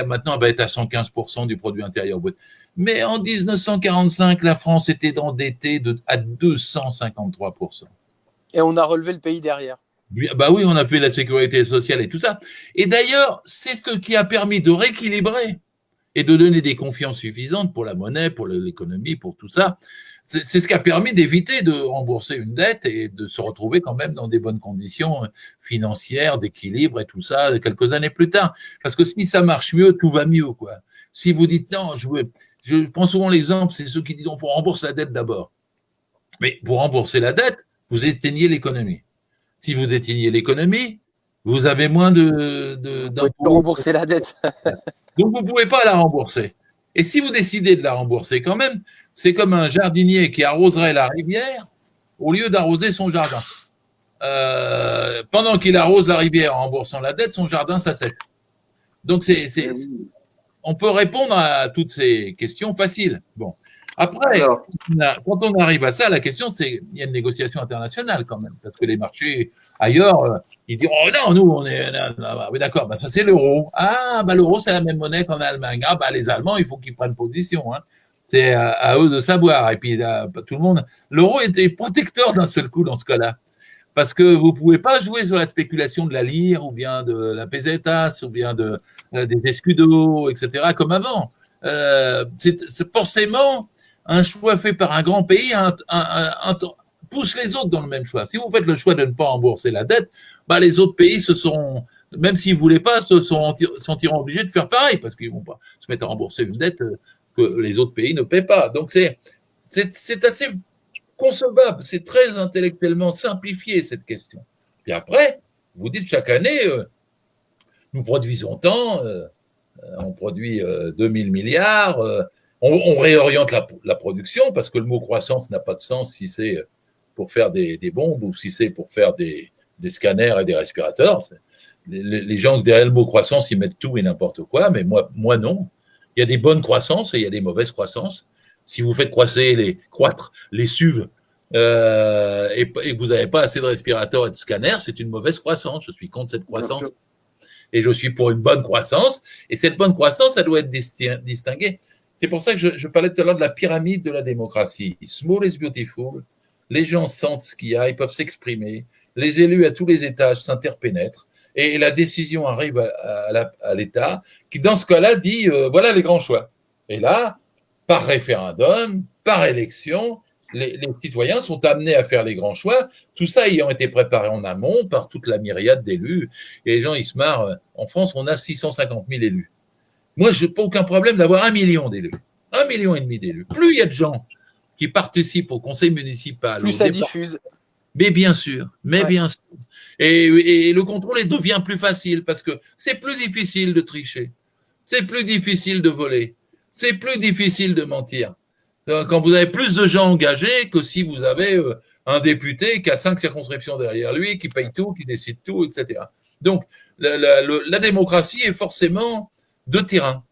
Speaker 4: maintenant elle va être à 115% du produit intérieur brut. Mais en 1945, la France était endettée à 253%.
Speaker 3: Et on a relevé le pays derrière.
Speaker 4: Bah oui, on a fait la sécurité sociale et tout ça. Et d'ailleurs, c'est ce qui a permis de rééquilibrer et de donner des confiances suffisantes pour la monnaie, pour l'économie, pour tout ça. C'est ce qui a permis d'éviter de rembourser une dette et de se retrouver quand même dans des bonnes conditions financières, d'équilibre et tout ça quelques années plus tard. Parce que si ça marche mieux, tout va mieux, quoi. Si vous dites non, je prends souvent l'exemple, c'est ceux qui disent on faut rembourser la dette d'abord. Mais pour rembourser la dette, vous éteignez l'économie. Si vous éteignez l'économie, vous avez moins
Speaker 3: d'impôts. Rembourser la dette.
Speaker 4: Donc vous ne pouvez pas la rembourser. Et si vous décidez de la rembourser quand même, C'est comme un jardinier qui arroserait la rivière au lieu d'arroser son jardin. Pendant qu'il arrose la rivière en remboursant la dette, son jardin s'assèche. Donc, on peut répondre à toutes ces questions faciles. Bon. Après, quand on arrive à ça, la question, c'est il y a une négociation internationale quand même, parce que les marchés ailleurs, ils disent oh non, nous on est oui d'accord, ça c'est l'euro. Ah l'euro c'est la même monnaie qu'en Allemagne. Ah les Allemands, il faut qu'ils prennent position. Hein. C'est à eux de savoir. Et puis tout le monde, l'euro était protecteur d'un seul coup dans ce cas-là. Parce que vous ne pouvez pas jouer sur la spéculation de la lire ou bien de la pesetas ou bien des escudos, etc. comme avant. C'est forcément un choix fait par un grand pays pousse les autres dans le même choix. Si vous faites le choix de ne pas rembourser la dette, les autres pays même s'ils ne voulaient pas, se sentiront obligés de faire pareil parce qu'ils ne vont pas se mettre à rembourser une dette que les autres pays ne paient pas. Donc c'est assez concevable, c'est très intellectuellement simplifié cette question. Puis après, vous dites chaque année, nous produisons tant, on produit 2000 milliards, on réoriente la production parce que le mot croissance n'a pas de sens si c'est pour faire des bombes ou si c'est pour faire des scanners et des respirateurs. Les gens derrière le mot croissance, ils mettent tout et n'importe quoi, mais moi non. Il y a des bonnes croissances et il y a des mauvaises croissances. Si vous faites croître les SUV et que vous n'avez pas assez de respirateurs et de scanners, c'est une mauvaise croissance. Je suis contre cette croissance. Et je suis pour une bonne croissance. Et cette bonne croissance, ça doit être distinguée. C'est pour ça que je parlais tout à l'heure de la pyramide de la démocratie. Small is beautiful. Les gens sentent ce qu'il y a, ils peuvent s'exprimer. Les élus à tous les étages s'interpénètrent. Et la décision arrive à l'État qui, dans ce cas-là, dit voilà les grands choix. Et là, par référendum, par élection, les citoyens sont amenés à faire les grands choix, tout ça ayant été préparé en amont par toute la myriade d'élus. Et les gens, ils se marrent. En France, on a 650 000 élus. Moi, je n'ai pas aucun problème d'avoir 1 million d'élus. 1,5 million d'élus. Plus il y a de gens qui participent au conseil municipal,
Speaker 3: plus ça diffuse.
Speaker 4: Mais bien sûr, bien sûr. Et le contrôle devient plus facile parce que c'est plus difficile de tricher. C'est plus difficile de voler. C'est plus difficile de mentir. Quand vous avez plus de gens engagés que si vous avez un député qui a 5 circonscriptions derrière lui, qui paye tout, qui décide tout, etc. Donc, la démocratie est forcément de terrain.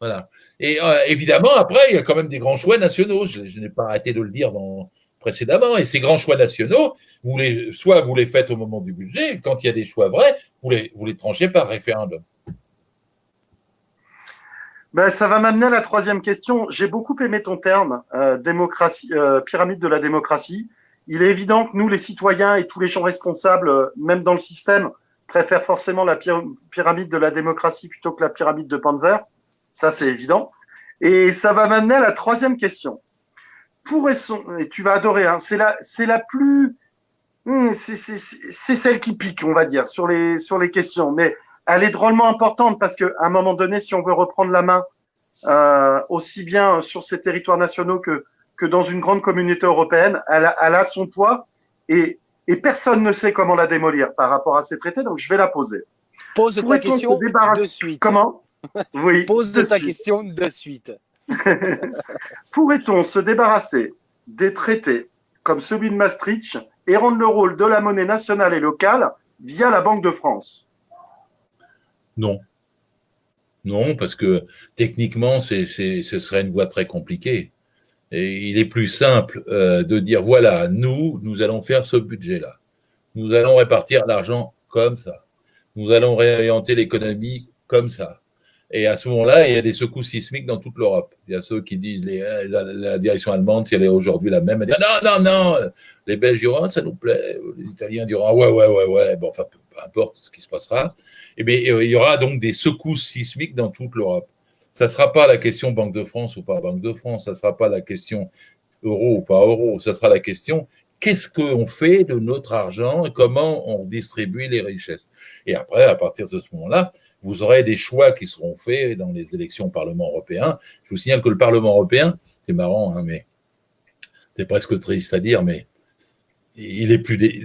Speaker 4: Voilà. Et évidemment, après, il y a quand même des grands choix nationaux. Je n'ai pas arrêté de le dire précédemment. Et ces grands choix nationaux, soit vous les faites au moment du budget, quand il y a des choix vrais, vous les tranchez par référendum.
Speaker 1: Ça va m'amener à la troisième question. J'ai beaucoup aimé ton terme, démocratie, pyramide de la démocratie. Il est évident que nous, les citoyens et tous les gens responsables, même dans le système, préfèrent forcément la pyramide de la démocratie plutôt que la pyramide de Panzer. Ça, c'est évident. Et ça va m'amener à la troisième question. Et tu vas adorer, hein, c'est la plus, c'est celle qui pique, on va dire, sur les questions. Mais elle est drôlement importante parce qu'à un moment donné, si on veut reprendre la main, aussi bien sur ces territoires nationaux que dans une grande communauté européenne, elle a son poids et personne ne sait comment la démolir par rapport à ces traités, donc je vais la poser.
Speaker 3: Pose ta question de suite.
Speaker 1: Comment? Oui.
Speaker 3: Pose ta question de suite.
Speaker 1: Pourrait-on se débarrasser des traités comme celui de Maastricht et rendre le rôle de la monnaie nationale et locale via la Banque de France?
Speaker 4: Non. Non, parce que techniquement, ce serait une voie très compliquée. Et il est plus simple de dire, voilà, nous allons faire ce budget-là. Nous allons répartir l'argent comme ça. Nous allons réorienter l'économie comme ça. Et à ce moment-là, il y a des secousses sismiques dans toute l'Europe. Il y a ceux qui disent, la direction allemande, si elle est aujourd'hui la même, elle dit, non, les Belges diront, ça nous plaît. Les Italiens diront, ouais, bon, enfin, peu importe ce qui se passera. Eh bien, il y aura donc des secousses sismiques dans toute l'Europe. Ça ne sera pas la question Banque de France ou pas Banque de France, ça ne sera pas la question euro ou pas euro, ça sera la question qu'est-ce qu'on fait de notre argent et comment on distribue les richesses. Et après, à partir de ce moment-là, vous aurez des choix qui seront faits dans les élections au Parlement européen. Je vous signale que le Parlement européen, c'est marrant, hein, mais c'est presque triste à dire, mais il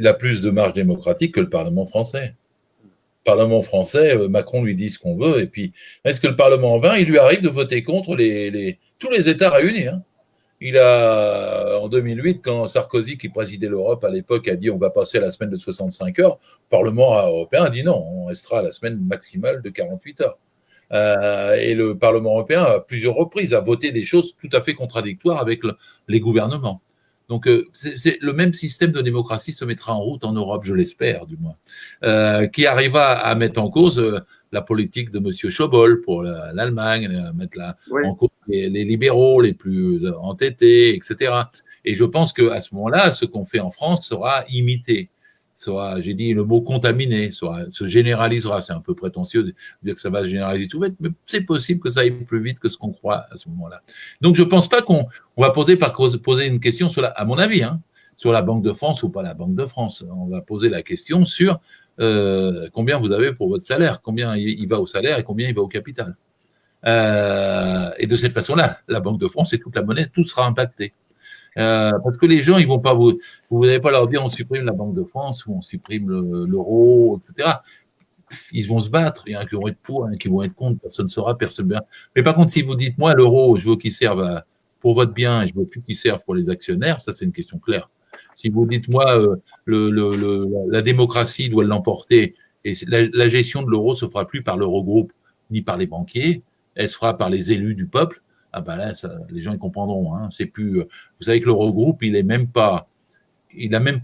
Speaker 4: a plus de marge démocratique que le Parlement français. Le Parlement français, Macron lui dit ce qu'on veut, et puis est-ce que le Parlement européen, il lui arrive de voter contre tous les États réunis, hein. En 2008, quand Sarkozy, qui présidait l'Europe à l'époque, a dit on va passer à la semaine de 65 heures, le Parlement européen a dit non, on restera à la semaine maximale de 48 heures. Et le Parlement européen, à plusieurs reprises, a voté des choses tout à fait contradictoires avec les gouvernements. Donc, c'est le même système de démocratie se mettra en route en Europe, je l'espère, du moins, qui arrivera à mettre en cause la politique de Monsieur Schäuble pour l'Allemagne, mettre en cause les libéraux les plus entêtés, etc. Et je pense qu'à ce moment-là, ce qu'on fait en France sera imité. J'ai dit le mot contaminé, se généralisera. C'est un peu prétentieux de dire que ça va se généraliser tout vite, mais c'est possible que ça aille plus vite que ce qu'on croit à ce moment-là. Donc, je pense pas qu'on va poser une question à mon avis, sur la Banque de France ou pas la Banque de France. On va poser la question sur combien vous avez pour votre salaire, combien il va au salaire et combien il va au capital. Et de cette façon-là, la Banque de France et toute la monnaie, tout sera impacté. Parce que les gens, ils vont pas vous n'allez pas leur dire on supprime la Banque de France ou on supprime l'euro, etc. Ils vont se battre. Il y en a qui vont être pour, il y en a qui vont être contre. Personne ne saura, personne bien. Mais par contre, si vous dites moi l'euro, je veux qu'il serve pour votre bien et je veux plus qu'il serve pour les actionnaires, ça c'est une question claire. Si vous dites moi la démocratie doit l'emporter et la gestion de l'euro se fera plus par l'Eurogroupe ni par les banquiers, elle se fera par les élus du peuple. Ah ben là, les gens ils comprendront. C'est plus. Vous savez que l'Eurogroupe, il a même pas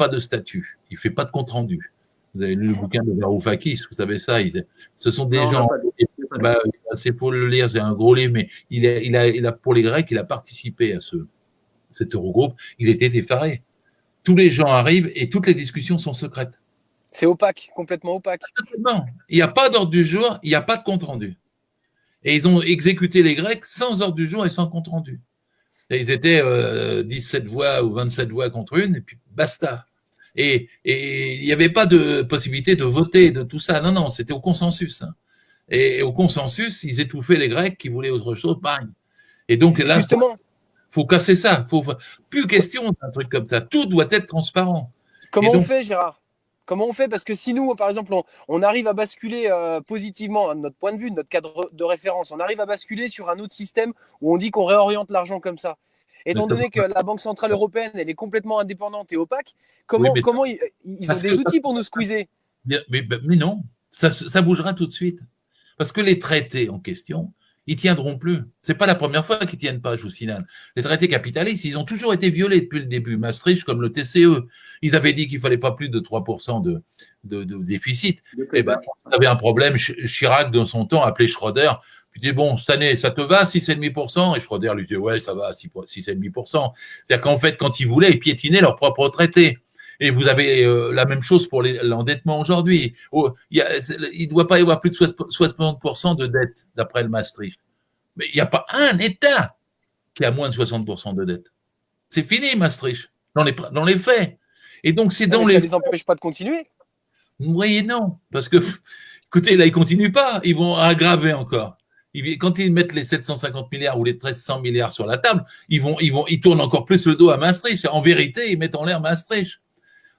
Speaker 4: de statut. Il fait pas de compte rendu. Vous avez lu le bouquin de Varoufakis, vous savez ça. Ce sont des gens. C'est pour le lire, c'est un gros livre, mais il a pour les Grecs, il a participé à cet Eurogroupe. Il était effaré. Tous les gens arrivent et toutes les discussions sont secrètes.
Speaker 3: C'est opaque, complètement opaque.
Speaker 4: Non, il n'y a pas d'ordre du jour, il n'y a pas de compte rendu. Et ils ont exécuté les Grecs sans ordre du jour et sans compte rendu. Et ils étaient 17 voix ou 27 voix contre une, et puis basta. Et il n'y avait pas de possibilité de voter, de tout ça. Non, c'était au consensus. Et au consensus, ils étouffaient les Grecs qui voulaient autre chose, bang. Et donc là,
Speaker 3: justement,
Speaker 4: faut casser ça. Plus question d'un truc comme ça. Tout doit être transparent.
Speaker 3: Comment on fait, Gérard ? Comment on fait ? Parce que si nous, par exemple, on arrive à basculer positivement, de notre point de vue, de notre cadre de référence, on arrive à basculer sur un autre système où on dit qu'on réoriente l'argent comme ça. Étant donné que la Banque Centrale Européenne, elle est complètement indépendante et opaque, comment ils ont des outils pour nous squeezer ?
Speaker 4: Mais non, ça bougera tout de suite. Parce que les traités en question, ils tiendront plus. C'est pas la première fois qu'ils tiennent pas, je vous signale. Les traités capitalistes, ils ont toujours été violés depuis le début. Maastricht, comme le TCE, ils avaient dit qu'il fallait pas plus de 3% de déficit. Eh ben, on avait un problème. Chirac, dans son temps, appelait Schröder. Puis il dit, bon, cette année, ça te va, 6,5%? Et Schröder lui dit, ouais, ça va, 6,5%. C'est-à-dire qu'en fait, quand ils voulaient, ils piétinaient leurs propres traités. Et vous avez la même chose pour l'endettement aujourd'hui. Il ne doit pas y avoir plus de 60% de dette, d'après le Maastricht. Mais il n'y a pas un État qui a moins de 60% de dette. C'est fini, Maastricht, dans les faits. Et donc, c'est dans
Speaker 3: les faits. Ça ne les empêche pas de continuer.
Speaker 4: Oui, non. Parce que, écoutez, là, ils ne continuent pas. Ils vont aggraver encore. Quand ils mettent les 750 milliards ou les 1300 milliards sur la table, ils tournent encore plus le dos à Maastricht. En vérité, ils mettent en l'air Maastricht.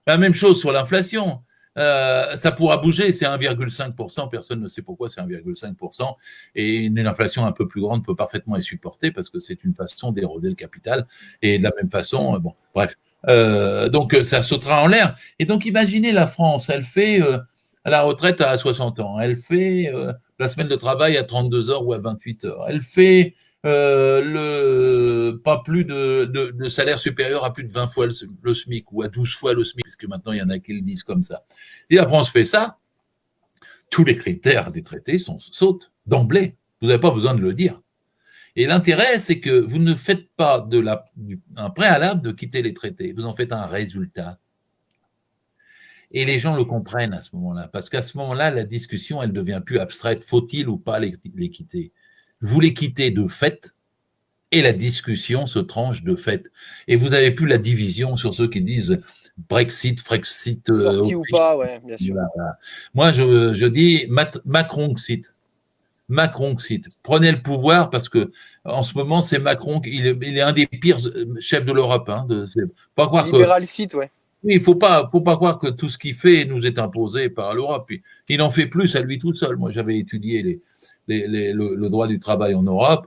Speaker 4: La même chose sur l'inflation. Ça pourra bouger, c'est 1,5%. Personne ne sait pourquoi c'est 1,5%. Et une inflation un peu plus grande peut parfaitement être supportée parce que c'est une façon d'éroder le capital. Et de la même façon, bon, bref. Donc, ça sautera en l'air. Et donc, imaginez la France, elle fait la retraite à 60 ans. Elle fait la semaine de travail à 32 heures ou à 28 heures. Elle fait pas plus de salaire supérieur à plus de 20 fois le SMIC ou à 12 fois le SMIC, parce que maintenant il y en a qui le disent comme ça. Et la France fait ça, tous les critères des traités sautent d'emblée. Vous n'avez pas besoin de le dire. Et l'intérêt, c'est que vous ne faites pas un préalable de quitter les traités, vous en faites un résultat. Et les gens le comprennent à ce moment-là, parce qu'à ce moment-là, la discussion, elle ne devient plus abstraite. Faut-il ou pas les quitter ? Vous les quittez de fait et la discussion se tranche de fait. Et vous n'avez plus la division sur ceux qui disent Brexit, Frexit.
Speaker 3: Sorti ou pas, ouais, bien sûr.
Speaker 4: Voilà. Moi, je dis Macron-xit. Macron-xit. Prenez le pouvoir parce que en ce moment, c'est Macron, il est un des pires chefs de l'Europe. Pas croire
Speaker 3: libéral-cite, ouais.
Speaker 4: Oui, il faut pas croire que tout ce qu'il fait nous est imposé par l'Europe. Il en fait plus à lui tout seul. Moi, j'avais étudié le droit du travail en Europe.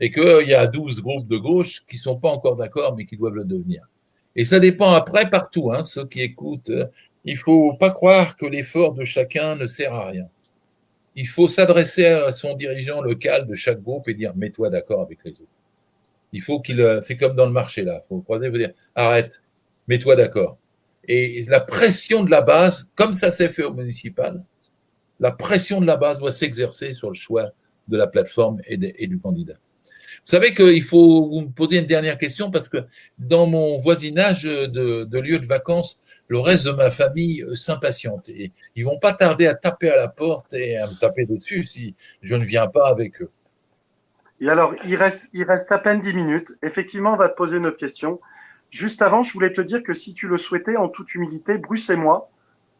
Speaker 4: et qu'il y a 12 groupes de gauche qui ne sont pas encore d'accord, mais qui doivent le devenir. Et ça dépend après partout, hein, ceux qui écoutent. Il ne faut pas croire que l'effort de chacun ne sert à rien. Il faut s'adresser à son dirigeant local de chaque groupe et dire « mets-toi d'accord avec les autres ». Il faut c'est comme dans le marché là, il faut croiser, il faut dire « arrête, mets-toi d'accord ». Et la pression de la base, comme ça s'est fait au municipal, la pression de la base doit s'exercer sur le choix de la plateforme et du candidat. Vous savez qu'il faut vous me poser une dernière question parce que dans mon voisinage de lieux de vacances, le reste de ma famille s'impatiente et ils vont pas tarder à taper à la porte et à me taper dessus si je ne viens pas avec eux.
Speaker 1: Et alors, il reste à peine 10 minutes. Effectivement, on va te poser notre question. Juste avant, je voulais te dire que si tu le souhaitais, en toute humilité, Bruce et moi,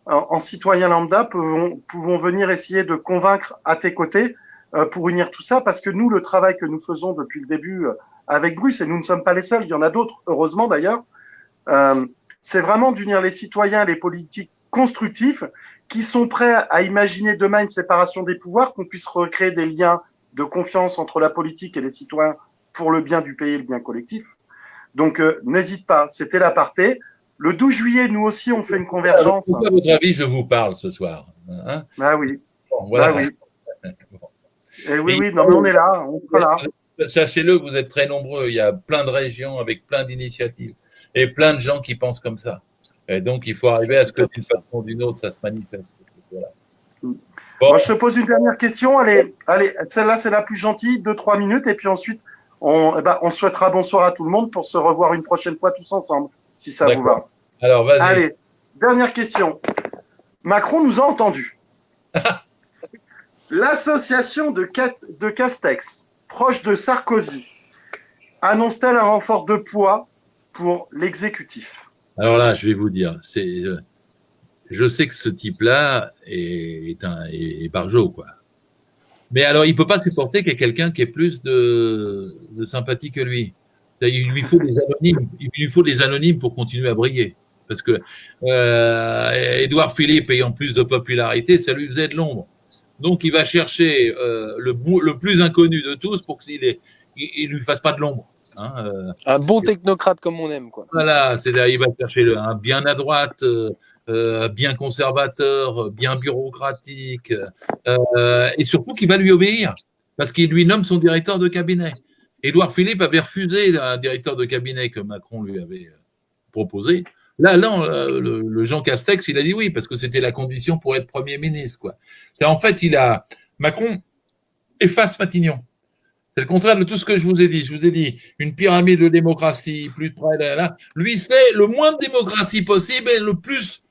Speaker 1: en citoyen lambda, pouvons venir essayer de convaincre à tes côtés pour unir tout ça, parce que nous, le travail que nous faisons depuis le début avec Bruce, et nous ne sommes pas les seuls, il y en a d'autres, heureusement d'ailleurs, c'est vraiment d'unir les citoyens et les politiques constructifs qui sont prêts à imaginer demain une séparation des pouvoirs, qu'on puisse recréer des liens de confiance entre la politique et les citoyens pour le bien du pays et le bien collectif. Donc, n'hésite pas, c'était l'aparté. Le 12 juillet, nous aussi, on fait une convergence.
Speaker 4: À votre avis, je vous parle ce soir, hein?
Speaker 1: Ah oui.
Speaker 4: Bon, voilà.
Speaker 1: Bah oui. Et oui, non, mais on est là, on sera là.
Speaker 4: Sachez-le, vous êtes très nombreux. Il y a plein de régions avec plein d'initiatives et plein de gens qui pensent comme ça. Et donc, il faut arriver à ce que d'une façon ou d'une autre, ça se manifeste. Voilà.
Speaker 1: Bon. Moi, je te pose une dernière question. Allez, celle-là, c'est la plus gentille, 2-3 minutes. Et puis ensuite, on souhaitera bonsoir à tout le monde pour se revoir une prochaine fois tous ensemble, si ça vous va.
Speaker 4: Alors, vas-y.
Speaker 1: Allez, dernière question. Macron nous a entendus. L'association de Castex, proche de Sarkozy, annonce-t-elle un renfort de poids pour l'exécutif?
Speaker 4: Alors là, je vais vous dire, je sais que ce type-là est barjot, quoi. Mais alors, il peut pas supporter qu'il y ait quelqu'un qui ait plus de sympathie que lui. Il lui faut des anonymes. Il lui faut des anonymes pour continuer à briller. Parce que Édouard Philippe ayant plus de popularité, ça lui faisait de l'ombre. Donc, il va chercher le plus inconnu de tous pour qu'il lui fasse pas de l'ombre. Hein,
Speaker 3: un bon technocrate comme on aime, quoi.
Speaker 4: Voilà, c'est-à-dire il va chercher un bien à droite, bien conservateur, bien bureaucratique, et surtout qui va lui obéir, parce qu'il lui nomme son directeur de cabinet. Édouard Philippe avait refusé un directeur de cabinet que Macron lui avait proposé. Là, le Jean Castex, il a dit oui, parce que c'était la condition pour être Premier ministre, quoi. En fait, Macron efface Matignon. C'est le contraire de tout ce que je vous ai dit. Je vous ai dit une pyramide de démocratie, plus près, là. Lui, c'est le moins de démocratie possible et le plus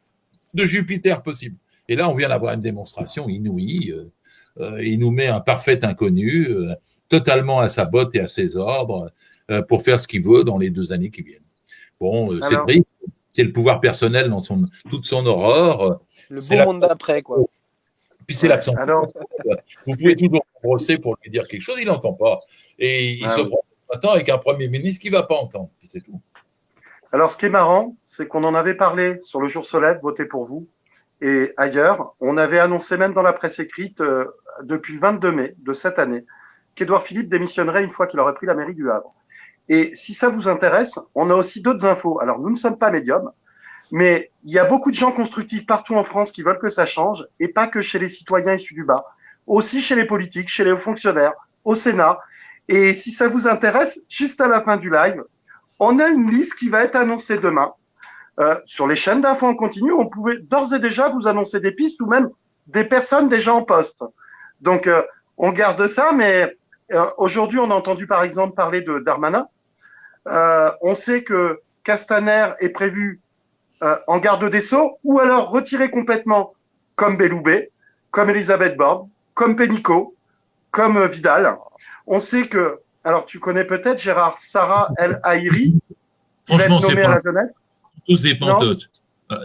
Speaker 4: de Jupiter possible. Et là, on vient d'avoir une démonstration inouïe. Il nous met un parfait inconnu, totalement à sa botte et à ses ordres, pour faire ce qu'il veut dans les 2 années qui viennent. Bon, c'est triste. C'est le pouvoir personnel dans toute son horreur.
Speaker 3: Le beau monde d'après, quoi.
Speaker 4: Puis c'est l'absence. Vous pouvez toujours brosser pour lui dire quelque chose, il n'entend pas. Et il se prend maintenant avec un Premier ministre qui ne va pas entendre. C'est tout.
Speaker 1: Alors, ce qui est marrant, c'est qu'on en avait parlé sur le jour soleil, Votez pour vous, et ailleurs. On avait annoncé même dans la presse écrite, depuis le 22 mai de cette année, qu'Édouard Philippe démissionnerait une fois qu'il aurait pris la mairie du Havre. Et si ça vous intéresse, on a aussi d'autres infos. Alors, nous ne sommes pas médiums, mais il y a beaucoup de gens constructifs partout en France qui veulent que ça change, et pas que chez les citoyens issus du bas, aussi chez les politiques, chez les hauts fonctionnaires, au Sénat. Et si ça vous intéresse, juste à la fin du live, on a une liste qui va être annoncée demain. Sur les chaînes d'infos en continu, on pouvait d'ores et déjà vous annoncer des pistes ou même des personnes déjà en poste. Donc, on garde ça, mais aujourd'hui, on a entendu par exemple parler de Darmanin. On sait que Castaner est prévu en garde des Sceaux, ou alors retiré complètement, comme Belloubet, comme Elisabeth Borne, comme Pénicaud, comme Vidal. On sait que, alors tu connais peut-être Gérard Sarah El Haïry, qui va être nommé à la jeunesse.
Speaker 4: Tous des fantoches.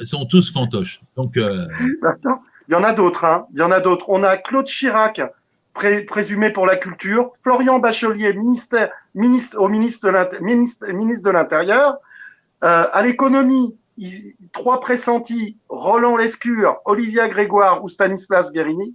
Speaker 4: Ils sont tous fantoches. Donc,
Speaker 1: Attends, il y en a d'autres, hein. Il y en a d'autres. On a Claude Chirac, présumé pour la culture, Florian Bachelier, ministre de l'Intérieur, à l'économie, 3 pressentis, Roland Lescure, Olivia Grégoire ou Stanislas Guérini,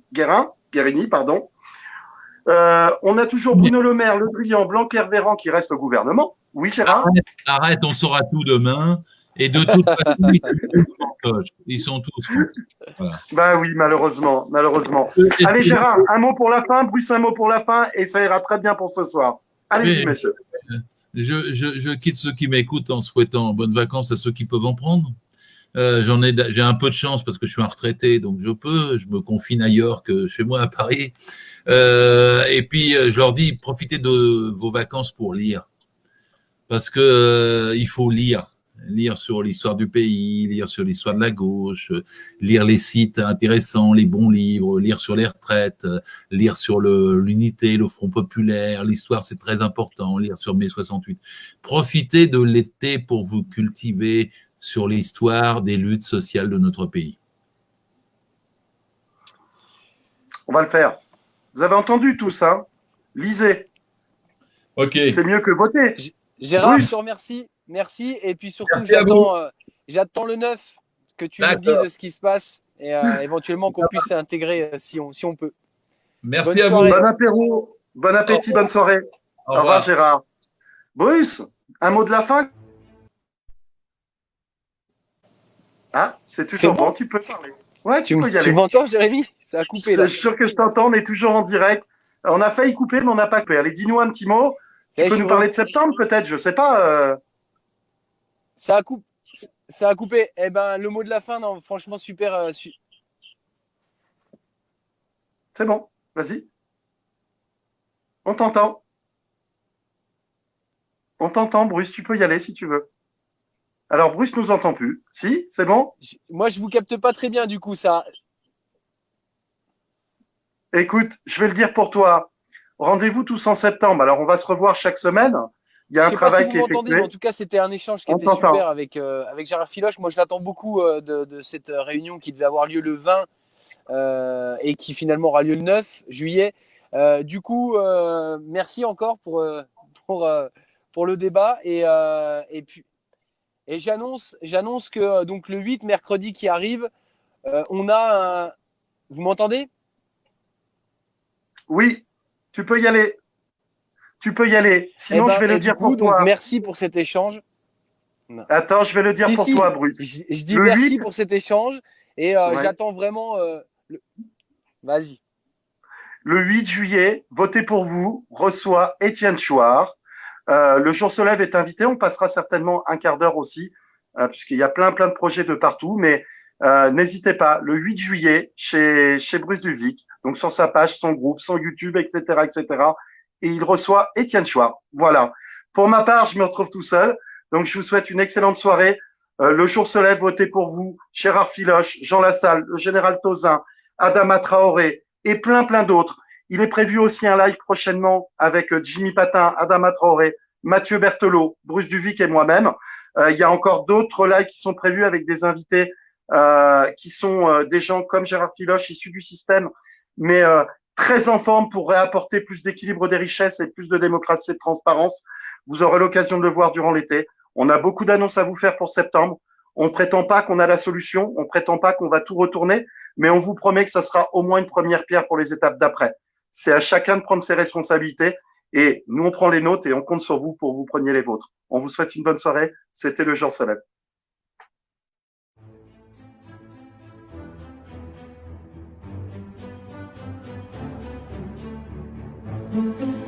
Speaker 1: On a toujours Bruno Le Maire, Le Drian, Blanquer-Véran qui reste au gouvernement. Oui, Gérard?
Speaker 4: Arrête, on saura tout demain. Et de toute façon, ils sont tous fantoches. Ils sont tous fantoches. Voilà.
Speaker 1: Bah oui, malheureusement, malheureusement. Allez, Gérard, un mot pour la fin, Bruce, un mot pour la fin, et ça ira très bien pour ce soir. Allez-y, messieurs.
Speaker 4: Je quitte ceux qui m'écoutent en souhaitant bonnes vacances à ceux qui peuvent en prendre. J'ai un peu de chance parce que je suis un retraité, donc je me confine ailleurs que chez moi à Paris. Et puis je leur dis, profitez de vos vacances pour lire, parce que il faut lire sur l'histoire du pays, lire sur l'histoire de la gauche, lire les sites intéressants, les bons livres, lire sur les retraites, lire sur l'unité, le Front populaire, l'histoire c'est très important, lire sur mai 68. Profitez de l'été pour vous cultiver sur l'histoire des luttes sociales de notre pays.
Speaker 1: On va le faire. Vous avez entendu tout ça? Lisez.
Speaker 4: Ok.
Speaker 1: C'est mieux que voter.
Speaker 3: Gérard,
Speaker 1: Bruce.
Speaker 3: je te remercie. Merci. Et puis surtout,
Speaker 4: Merci à vous.
Speaker 3: j'attends le 9, que tu nous dises ce qui se passe et éventuellement qu'on puisse s'intégrer si on peut.
Speaker 4: Merci
Speaker 3: Bonne
Speaker 4: à
Speaker 3: soirée.
Speaker 4: vous.
Speaker 1: Bon apéro, bon appétit, bonne soirée. Au revoir, Gérard. Bruce, un mot de la fin? Ah, c'est toujours bon, tu peux parler. Ouais, tu peux y aller.
Speaker 3: Tu m'entends, Jérémy? Ça a coupé là.
Speaker 1: Je suis sûr que je t'entends, on est toujours en direct. On a failli couper, mais on n'a pas coupé. Allez, dis-nous un petit mot. Tu peux nous parler de septembre, peut-être, je sais pas.
Speaker 3: Ça a coupé. Eh ben, le mot de la fin, non, franchement, super.
Speaker 1: C'est bon, vas-y. On t'entend. On t'entend, Bruce, tu peux y aller si tu veux. Alors, Bruce nous entend plus. Si, c'est bon?
Speaker 3: Moi, je vous capte pas très bien, du coup, ça.
Speaker 1: Écoute, je vais le dire pour toi. Rendez-vous tous en septembre. Alors, on va se revoir chaque semaine. Il y a un travail qui est effectué.
Speaker 3: Mais en tout cas, c'était un échange qui était super avec Gérard Filoche. Moi, je l'attends beaucoup de cette réunion qui devait avoir lieu le 20 et qui finalement aura lieu le 9 juillet. Du coup, merci encore pour le débat. Et puis, j'annonce que donc le 8, mercredi qui arrive, on a un... Vous m'entendez?
Speaker 1: Oui, tu peux y aller. Tu peux y aller. Sinon, je vais le dire pour toi.
Speaker 3: Donc, merci pour cet échange.
Speaker 1: Attends, je vais le dire pour toi, Bruce.
Speaker 3: Je dis merci pour cet échange et j'attends vraiment. Vas-y.
Speaker 1: Le 8 juillet, Votez pour vous reçoit Étienne Chouard. Le Jour se lève est invité. On passera certainement un quart d'heure aussi, puisqu'il y a plein de projets de partout. Mais n'hésitez pas, le 8 juillet, chez Bruce Duvic, donc sur sa page, son groupe, son YouTube, etc., etc., et il reçoit Étienne Chouard. Voilà. Pour ma part, je me retrouve tout seul. Donc, je vous souhaite une excellente soirée. Le Jour se lève, Votez pour vous, Gérard Filoche, Jean Lassalle, le général Tauzin, Adama Traoré et plein d'autres. Il est prévu aussi un live prochainement avec Jimmy Patin, Adama Traoré, Mathieu Berthelot, Bruce Duvic et moi-même. Il y a encore d'autres lives qui sont prévus avec des invités qui sont des gens comme Gérard Filoche, issus du système, mais très en forme pour réapporter plus d'équilibre des richesses et plus de démocratie et de transparence. Vous aurez l'occasion de le voir durant l'été. On a beaucoup d'annonces à vous faire pour septembre. On ne prétend pas qu'on a la solution, on ne prétend pas qu'on va tout retourner, mais on vous promet que ça sera au moins une première pierre pour les étapes d'après. C'est à chacun de prendre ses responsabilités et nous, on prend les nôtres et on compte sur vous pour que vous preniez les vôtres. On vous souhaite une bonne soirée. C'était le Jour se lève.
Speaker 5: Thank you.